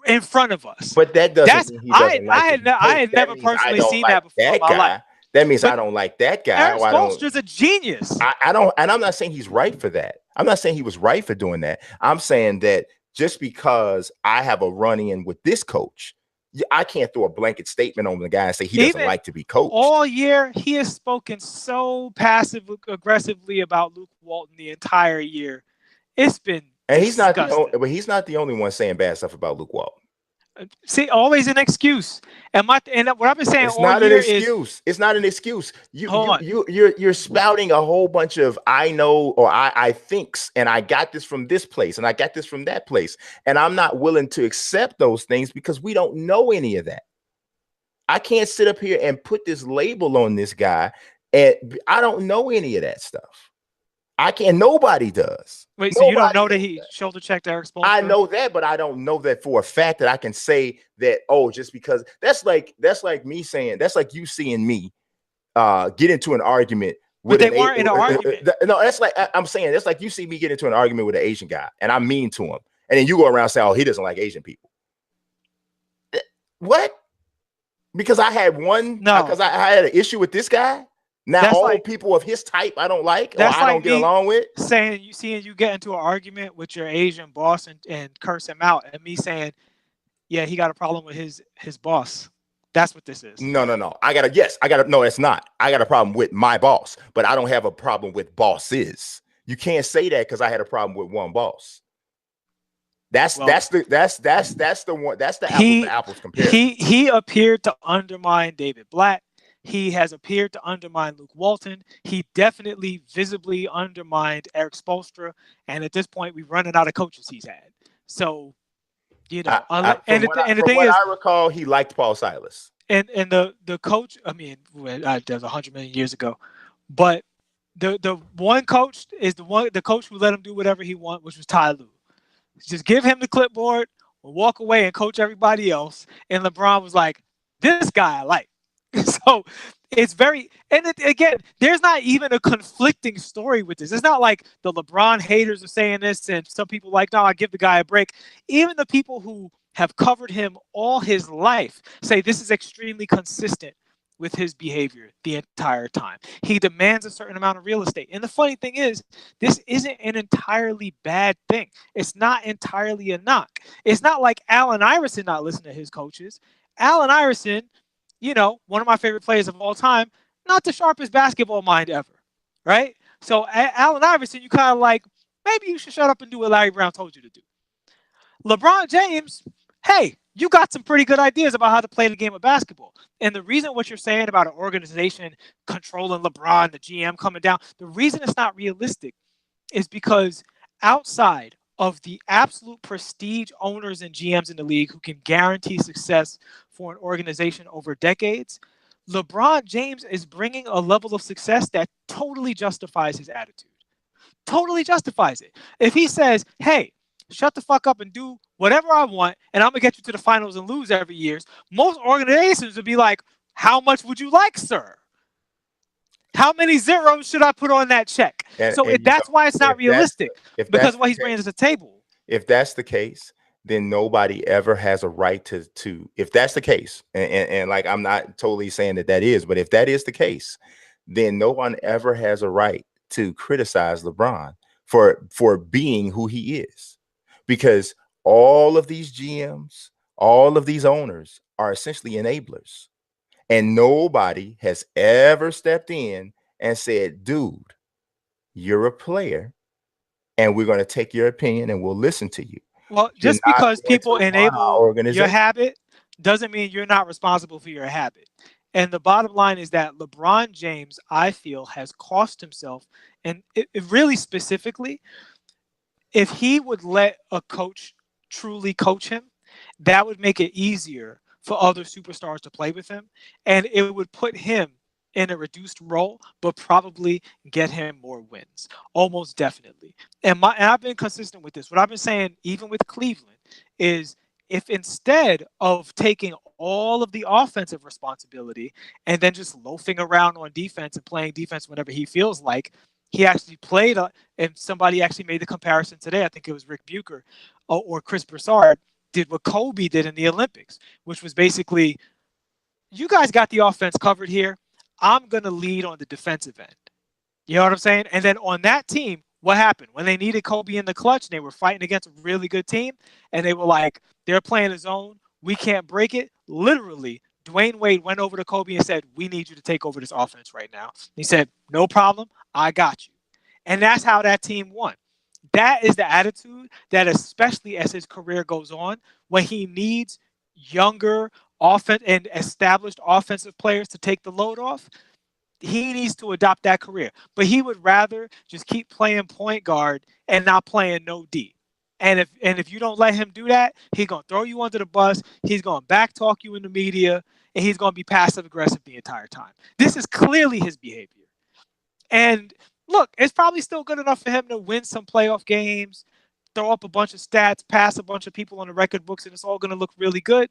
in front of us. But that doesn't mean he doesn't I had never personally seen that before in my life. That means I don't like that guy. Eric Spoelstra's a genius. I don't, and I'm not saying he's right for that. I'm not saying he was right for doing that. I'm saying that just because I have a run-in with this coach, I can't throw a blanket statement on the guy and say he doesn't like to be coached. All year, he has spoken so passive-aggressively about Luke Walton the entire year. It's been and he's not the only one saying bad stuff about Luke Walton. See, always an excuse. And what I've been saying It's all not an year is, excuse. It's not an excuse. hold on. You're spouting a whole bunch of I know or I thinks, and I got this from this place, and I got this from that place, and I'm not willing to accept those things because we don't know any of that. I can't sit up here and put this label on this guy, and I don't know any of that stuff. I can't. Nobody does. Wait, so you don't Nobody know that does he that. shoulder checked Eric I Spoelstra? know that, but I don't know that for a fact that I can say that. Oh, just because that's like me saying that's like you seeing me get into an argument But with they weren't in an argument. no, that's like I'm saying that's like you see me get into an argument with an Asian guy, and I'm mean to him, and then you go around saying, "Oh, he doesn't like Asian people." What? Because I had one, No, because I had an issue with this guy. Now that's all like people of his type I don't like or that's I don't like get me along with. saying you get into an argument with your Asian boss and curse him out, and me saying, yeah, he got a problem with his boss. That's what this is. No. I gotta, no, it's not. I got a problem with my boss, but I don't have a problem with bosses. You can't say that because I had a problem with one boss. That's Well, that's the one, that's the apples to apples comparison. he appeared to undermine David Blatt. He has appeared to undermine Luke Walton. He definitely visibly undermined Eric Spoelstra. And at this point, we're running out of coaches he's had. So, you know, From the thing what is, I recall, he liked Paul Silas. and the coach, I mean, that was 100 million years ago, but the one coach is the coach who let him do whatever he wanted, which was Ty Lue. Just give him the clipboard, walk away and coach everybody else. And LeBron was like, this guy I like. So it's very, and again, there's not even a conflicting story with this. It's not like the LeBron haters are saying this and some people like, no, I give the guy a break. Even the people who have covered him all his life say this is extremely consistent with his behavior the entire time. He demands a certain amount of real estate. And the funny thing is, this isn't an entirely bad thing. It's not entirely a knock. It's not like Allen Iverson not listening to his coaches. Allen Iverson, you know, one of my favorite players of all time, not the sharpest basketball mind ever, right? So Allen Iverson, you kind of like, maybe you should shut up and do what Larry Brown told you to do. LeBron James, hey, you got some pretty good ideas about how to play the game of basketball. And the reason what you're saying about an organization controlling LeBron, the GM coming down, the reason it's not realistic is because outside of the absolute prestige owners and GMs in the league who can guarantee success for an organization over decades, LeBron James is bringing a level of success that totally justifies his attitude. Totally justifies it. If he says, hey, shut the fuck up and do whatever I want, and I'm going to get you to the finals and lose every year, most organizations would be like, how much would you like, sir? How many zeros should I put on that check? That's why it's not realistic, because what he's bringing to the table. If that's the case, then nobody ever has a right to if that's the case, and like I'm not totally saying that is, but if that is the case, then no one ever has a right to criticize LeBron for being who he is, because all of these GMs, all of these owners are essentially enablers. And nobody has ever stepped in and said, dude, you're a player and we're going to take your opinion and we'll listen to you. Well, just because people enable your habit doesn't mean you're not responsible for your habit. And the bottom line is that LeBron James, I feel, has cost himself, and it really specifically, if he would let a coach truly coach him, that would make it easier for other superstars to play with him, and it would put him in a reduced role, but probably get him more wins, almost definitely. And I've been consistent with this. What I've been saying, even with Cleveland, is if instead of taking all of the offensive responsibility and then just loafing around on defense and playing defense whenever he feels like, he actually played, and somebody actually made the comparison today. I think it was Rick Bucher or Chris Broussard did what Kobe did in the Olympics, which was basically, you guys got the offense covered here. I'm going to lead on the defensive end. You know what I'm saying? And then on that team, what happened? When they needed Kobe in the clutch, they were fighting against a really good team, and they were like, they're playing a zone. We can't break it. Literally, Dwayne Wade went over to Kobe and said, we need you to take over this offense right now. He said, no problem. I got you. And that's how that team won. That is the attitude that, especially as his career goes on, when he needs younger offense and established offensive players to take the load off, he needs to adopt that career. But he would rather just keep playing point guard and not playing no D. And if you don't let him do that, he's gonna throw you under the bus. He's gonna backtalk you in the media, and he's gonna be passive aggressive the entire time. This is clearly his behavior. And look, it's probably still good enough for him to win some playoff games, throw up a bunch of stats, pass a bunch of people on the record books, and it's all gonna look really good.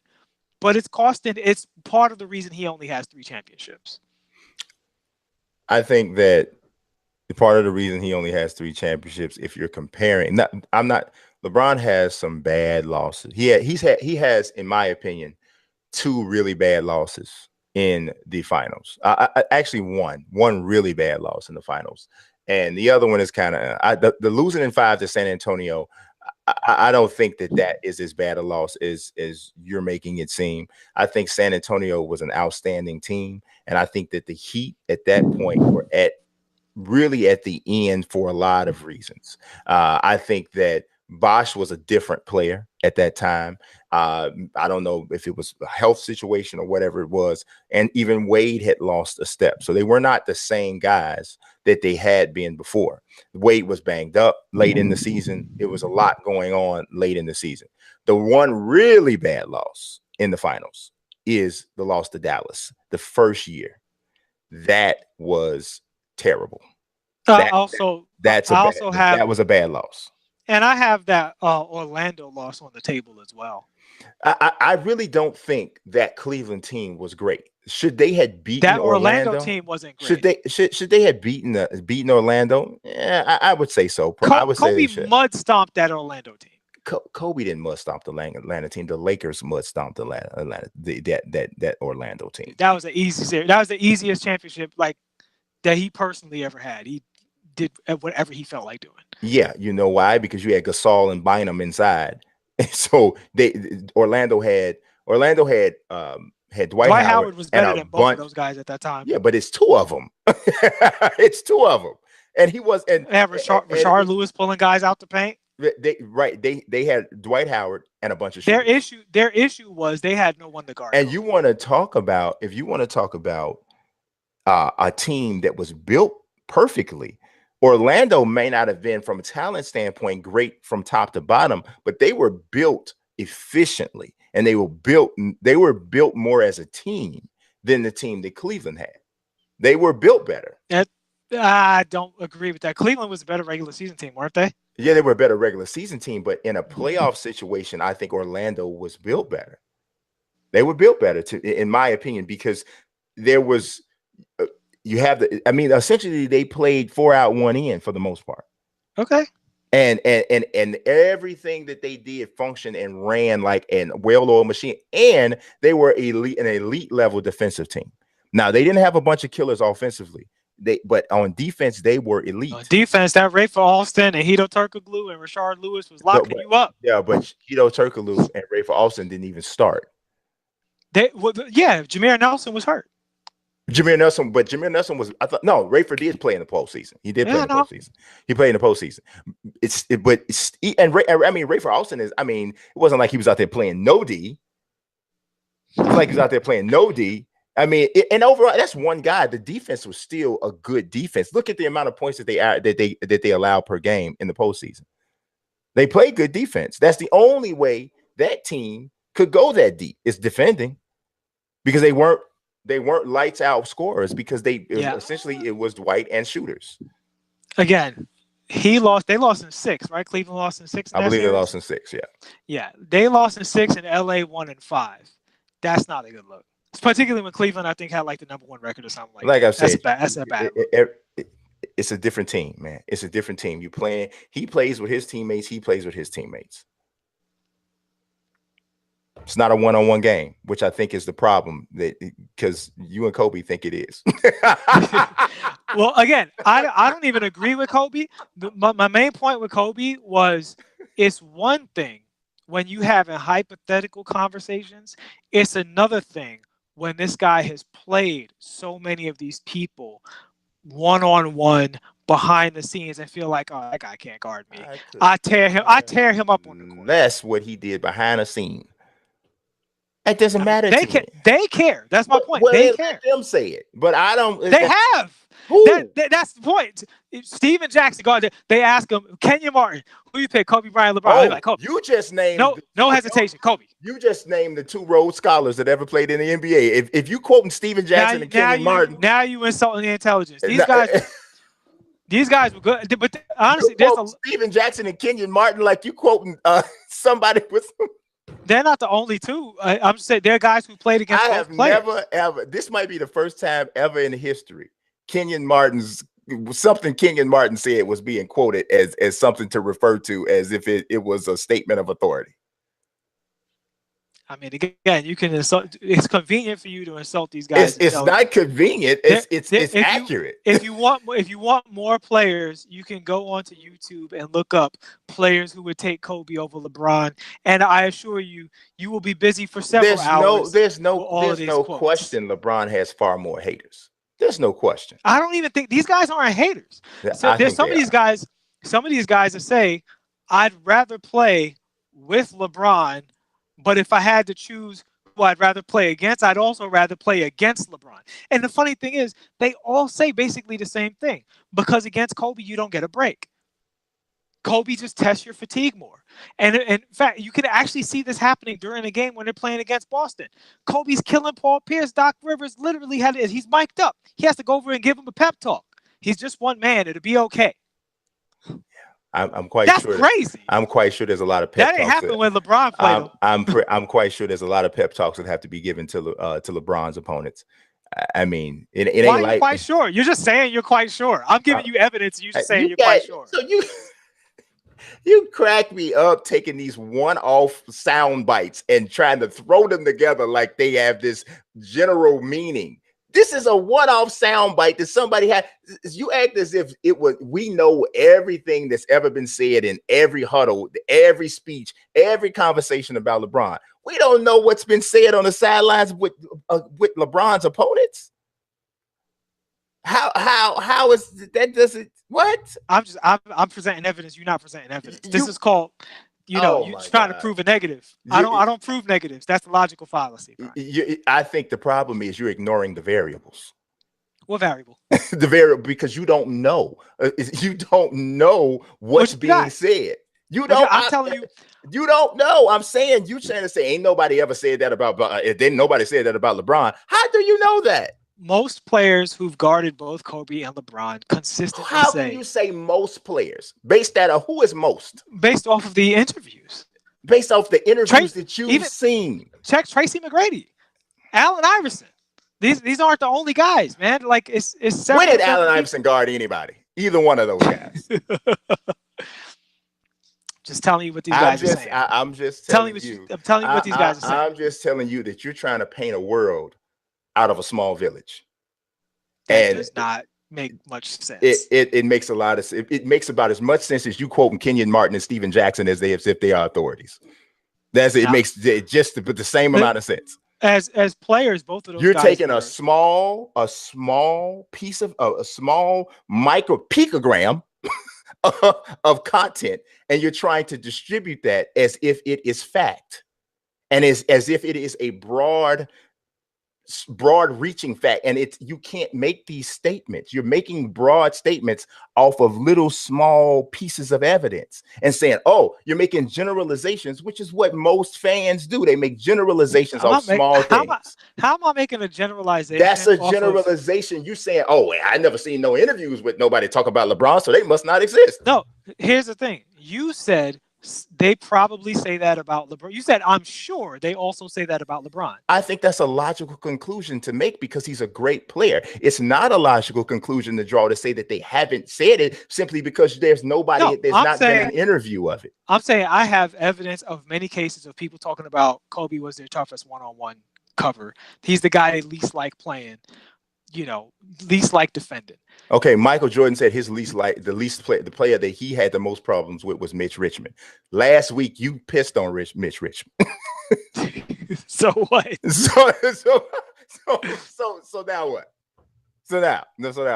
But it's costing. It's part of the reason he only has 3 championships. I think that part of the reason he only has 3 championships, if you're comparing, LeBron has some bad losses. He has, in my opinion, 2 really bad losses in the finals. Actually, one really bad loss in the finals, and the other one is kind of the losing in 5 to San Antonio. I don't think that is as bad a loss as you're making it seem. I think San Antonio was an outstanding team, and I think that the Heat at that point were really at the end for a lot of reasons. I think that Bosch was a different player at that time. I don't know if it was a health situation or whatever it was. And even Wade had lost a step. So they were not the same guys that they had been before. Wade was banged up late in the season. It was a lot going on late in the season. The one really bad loss in the finals is the loss to Dallas the first year. That was terrible. That was a bad loss. And I have that Orlando loss on the table as well. I really don't think that Cleveland team was great. Should they had beaten that Orlando team wasn't great. Should they have beaten Orlando? Yeah, I would say so. I would say Kobe mud stomped that Orlando team. Kobe didn't mud stomp the Atlanta team. The Lakers mud stomped that Orlando team. That was an easy series. That was the easiest championship that he personally ever had. He did whatever he felt like doing. Yeah, you know why? Because you had Gasol and Bynum inside, and so Orlando had Dwight Howard was better than both of those guys at that time. Yeah, but it's 2 of them. It's 2 of them, and he was and they have Rashard Lewis pulling guys out the paint. They had Dwight Howard and a bunch of shooters. Their issue was they had no one to guard. And if you want to talk about a team that was built perfectly, Orlando may not have been from a talent standpoint great from top to bottom, but they were built efficiently, and they were built more as a team than the team that Cleveland had. They were built better. I don't agree with that. Cleveland was a better regular season team, weren't they? Yeah, they were a better regular season team, but in a playoff situation, I think Orlando was built better. They were built better, in my opinion, because there was essentially they played 4 out, 1 in for the most part. Okay. And everything that they did functioned and ran like a well-oiled machine, and they were an elite level defensive team. Now, they didn't have a bunch of killers offensively. But on defense, they were elite. On defense, that Rafer Alston and Hedo Turkoglu and Rashard Lewis was locking you up. Yeah, but Hedo Turkoglu and Rafer Alston didn't even start. Jameer Nelson was hurt. Jameer Nelson was. Rafer did play in the postseason. He did play in the postseason. He played in the postseason. Rafer Alston is. It wasn't like he was out there playing no D. It was like he was out there playing no D. And overall, that's one guy. The defense was still a good defense. Look at the amount of points that they allow per game in the postseason. They play good defense. That's the only way that team could go that deep is defending, because they weren't lights out scorers, because essentially it was Dwight and shooters. Again, they lost in 6, right? Cleveland lost in 6. I believe they lost in 6. Yeah. Yeah, they lost in 6, and LA won in 5. That's not a good look. Particularly when Cleveland, I think, had the number 1 record or something like that. I said, that's a bad. It's a different team, man. It's a different team. He plays with his teammates. He plays with his teammates. It's not a one-on-one game, which I think is the problem, because you and Kobe think it is. Well, again, I don't even agree with Kobe. My main point with Kobe was it's one thing when you having hypothetical conversations. It's another thing when this guy has played so many of these people one-on-one behind the scenes and feel like, oh, that guy can't guard me. I tear him up on the court. That's what he did behind the scene. It doesn't matter to me. They care. That's my point. Well, They let care. them say it, but I don't. They have. Who? That's the point. Steven Jackson, they ask him, Kenyon Martin, who you pick, Kobe Bryant, LeBron? Oh, They're like, Kobe. you just named no hesitation, Kobe. You just named the 2 Rhodes Scholars that ever played in the NBA. If you quoting Steven Jackson and Kenyon Martin, now you insulting the intelligence. These guys were good, but honestly, Steven Jackson and Kenyon Martin like you quoting somebody with. They're not the only 2. I'm just saying they're guys who played against. I have never ever. This might be the first time ever in history Kenyon Martin said was being quoted as something to refer to as if it was a statement of authority. I mean, again, you can insult. It's convenient for you to insult these guys. It's not convenient. It's accurate. If you want more players, you can go onto YouTube and look up players who would take Kobe over LeBron, and I assure you, you will be busy for several hours. There's no question. LeBron has far more haters. There's no question. I don't even think these guys aren't haters. So there's some of these guys that say, I'd rather play with LeBron. But if I had to choose who I'd rather play against, I'd also rather play against LeBron. And the funny thing is, they all say basically the same thing. Because against Kobe, you don't get a break. Kobe just tests your fatigue more. And in fact, you can actually see this happening during a game when they're playing against Boston. Kobe's killing Paul Pierce. Doc Rivers literally he's mic'd up. He has to go over and give him a pep talk. He's just one man. It'll be okay. I'm quite That's sure. Crazy. I'm quite sure there's a lot of pep talks. That ain't happened when LeBron played. I'm quite sure there's a lot of pep talks that have to be given to LeBron's opponents. I mean, it ain't Why like. You're quite sure. You're just saying you're quite sure. I'm giving you evidence. You just saying you're quite sure. So you crack me up taking these one-off sound bites and trying to throw them together like they have this general meaning. This is a one-off soundbite that somebody had. You act as if we know everything that's ever been said in every huddle, every speech, every conversation about LeBron. We don't know what's been said on the sidelines with LeBron's opponents. How is that? Does it what? I'm presenting evidence. You're not presenting evidence. This is called. You're trying to prove a negative. I don't prove negatives. That's the logical fallacy. I think the problem is you're ignoring the variables. What variable? The variable, because you don't know. You don't know what's being said. You don't. I'm telling you. You don't know. I'm saying you trying to say ain't nobody ever said that about. Then nobody said that about LeBron. How do you know that? Most players who've guarded both Kobe and LeBron consistently say. How can you say most players? Based on who is most? Based off of the interviews. Based off the interviews that you've seen. Check Tracy McGrady, Allen Iverson. These aren't the only guys, man. Like it's when did Allen Iverson guard anybody? Either one of those guys. Just telling you what these guys are saying. I'm just telling you. I'm telling you what these guys are saying. I'm just telling you that you're trying to paint a world out of a small village. That does not make much sense. It makes a lot of it makes about as much sense as you quoting Kenyon Martin and Steven Jackson as if they are authorities. It makes just the same amount of sense. As players, both of those you're guys taking a small piece of a small micro picogram of content, and you're trying to distribute that as if it is fact, and as if it is a broad reaching fact. And you can't make these statements. You're making broad statements off of little small pieces of evidence and saying, oh, you're making generalizations, which is what most fans do. They make generalizations off small things. How am I making a generalization? That's a generalization. You saying, oh, I never seen no interviews with nobody talk about LeBron, so they must not exist. No, here's the thing. You said they probably say that about LeBron. You said, I'm sure they also say that about LeBron. I think that's a logical conclusion to make because he's a great player. It's not a logical conclusion to draw to say that they haven't said it simply because there's not been an interview of it. I'm saying I have evidence of many cases of people talking about Kobe was their toughest one-on-one cover. He's the guy they least like playing, least like defending. Okay, Michael Jordan said the player that he had the most problems with was Mitch Richmond. Last week, you pissed on Mitch Richmond. So what? So now what? So now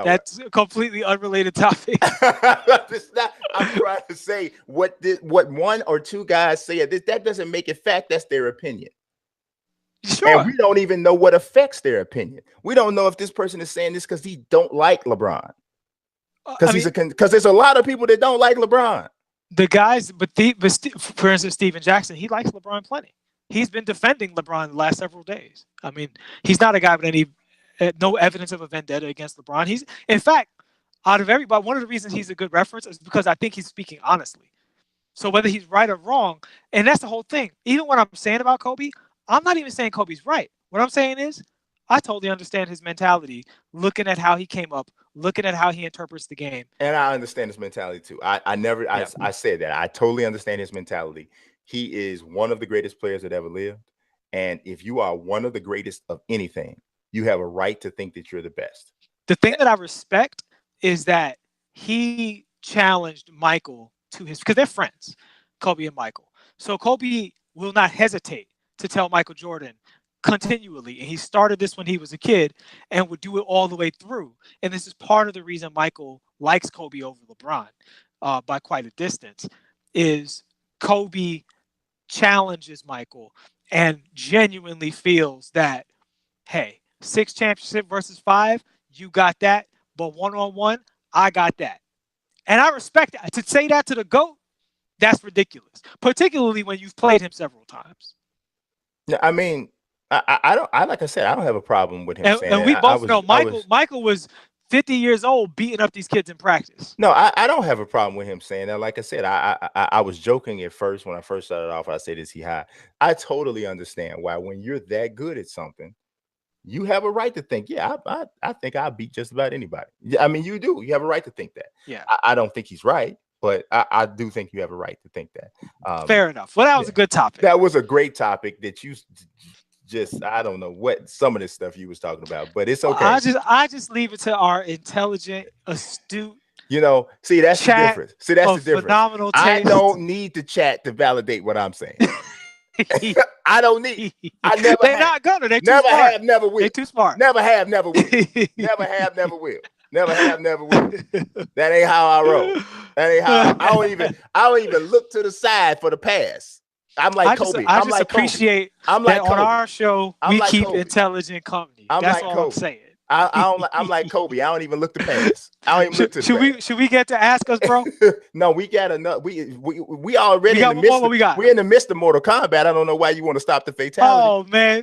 that's a completely unrelated topic. I'm trying to say what one or two guys said. That doesn't make it fact. That's their opinion. And Sure. we don't even know what affects their opinion. We don't know if this person is saying this because he don't like LeBron. Because there's a lot of people that don't like LeBron. The guys, for instance, Steven Jackson, he likes LeBron plenty. He's been defending LeBron the last several days. I mean, he's not a guy with any no evidence of a vendetta against LeBron. He's, in fact, out of everybody, one of the reasons he's a good reference is because I think he's speaking honestly. So whether he's right or wrong, and that's the whole thing. Even what I'm saying about Kobe, I'm not even saying Kobe's right. What I'm saying is, I totally understand his mentality, looking at how he came up, looking at how he interprets the game. And I understand his mentality too. I said that. I totally understand his mentality. He is one of the greatest players that ever lived. And if you are one of the greatest of anything, you have a right to think that you're the best. The thing that I respect is that he challenged Michael to his, because they're friends, Kobe and Michael. So Kobe will not hesitate to tell Michael Jordan continually, and he started this when he was a kid and would do it all the way through. And this is part of the reason Michael likes Kobe over LeBron by quite a distance, is Kobe challenges Michael and genuinely feels that, hey, 6 championship versus 5, you got that, but one-on-one, I got that. And I respect that. To say that to the GOAT, that's ridiculous, particularly when you've played him several times. Yeah, I mean, I don't. Like I said, I don't have a problem with him saying and that. we both know Michael was 50 years old beating up these kids in practice. No, I don't have a problem with him saying that. Like I said, I was joking at first when I first started off. I said, "Is he high?" I totally understand why when you're that good at something, you have a right to think, yeah, I think I beat just about anybody. I mean, you do. You have a right to think that. Yeah. I don't think he's right, but I do think you have a right to think that. Fair enough. Well, that was a good topic. That was a great topic that you just, I don't know what some of this stuff you was talking about, but it's okay. I just leave it to our intelligent, astute, see, that's the difference. See, that's the difference. Phenomenal taste. I don't need the chat to validate what I'm saying. I don't need. They're not gonna. They never smart. have, never will. They're too smart. Never have, never will. Never have, never will. Never have, never will. That ain't how I roll. That ain't how I don't even look to the side for the pass. I'm like Kobe. I just appreciate that on our show we keep intelligent company. That's all I'm saying. I'm like Kobe. I don't even look to pass. I don't even look to. Should we get to ask us, bro? No, we got enough. We already in the midst. We're in the midst of Mortal Kombat. I don't know why you want to stop the fatality. Oh man,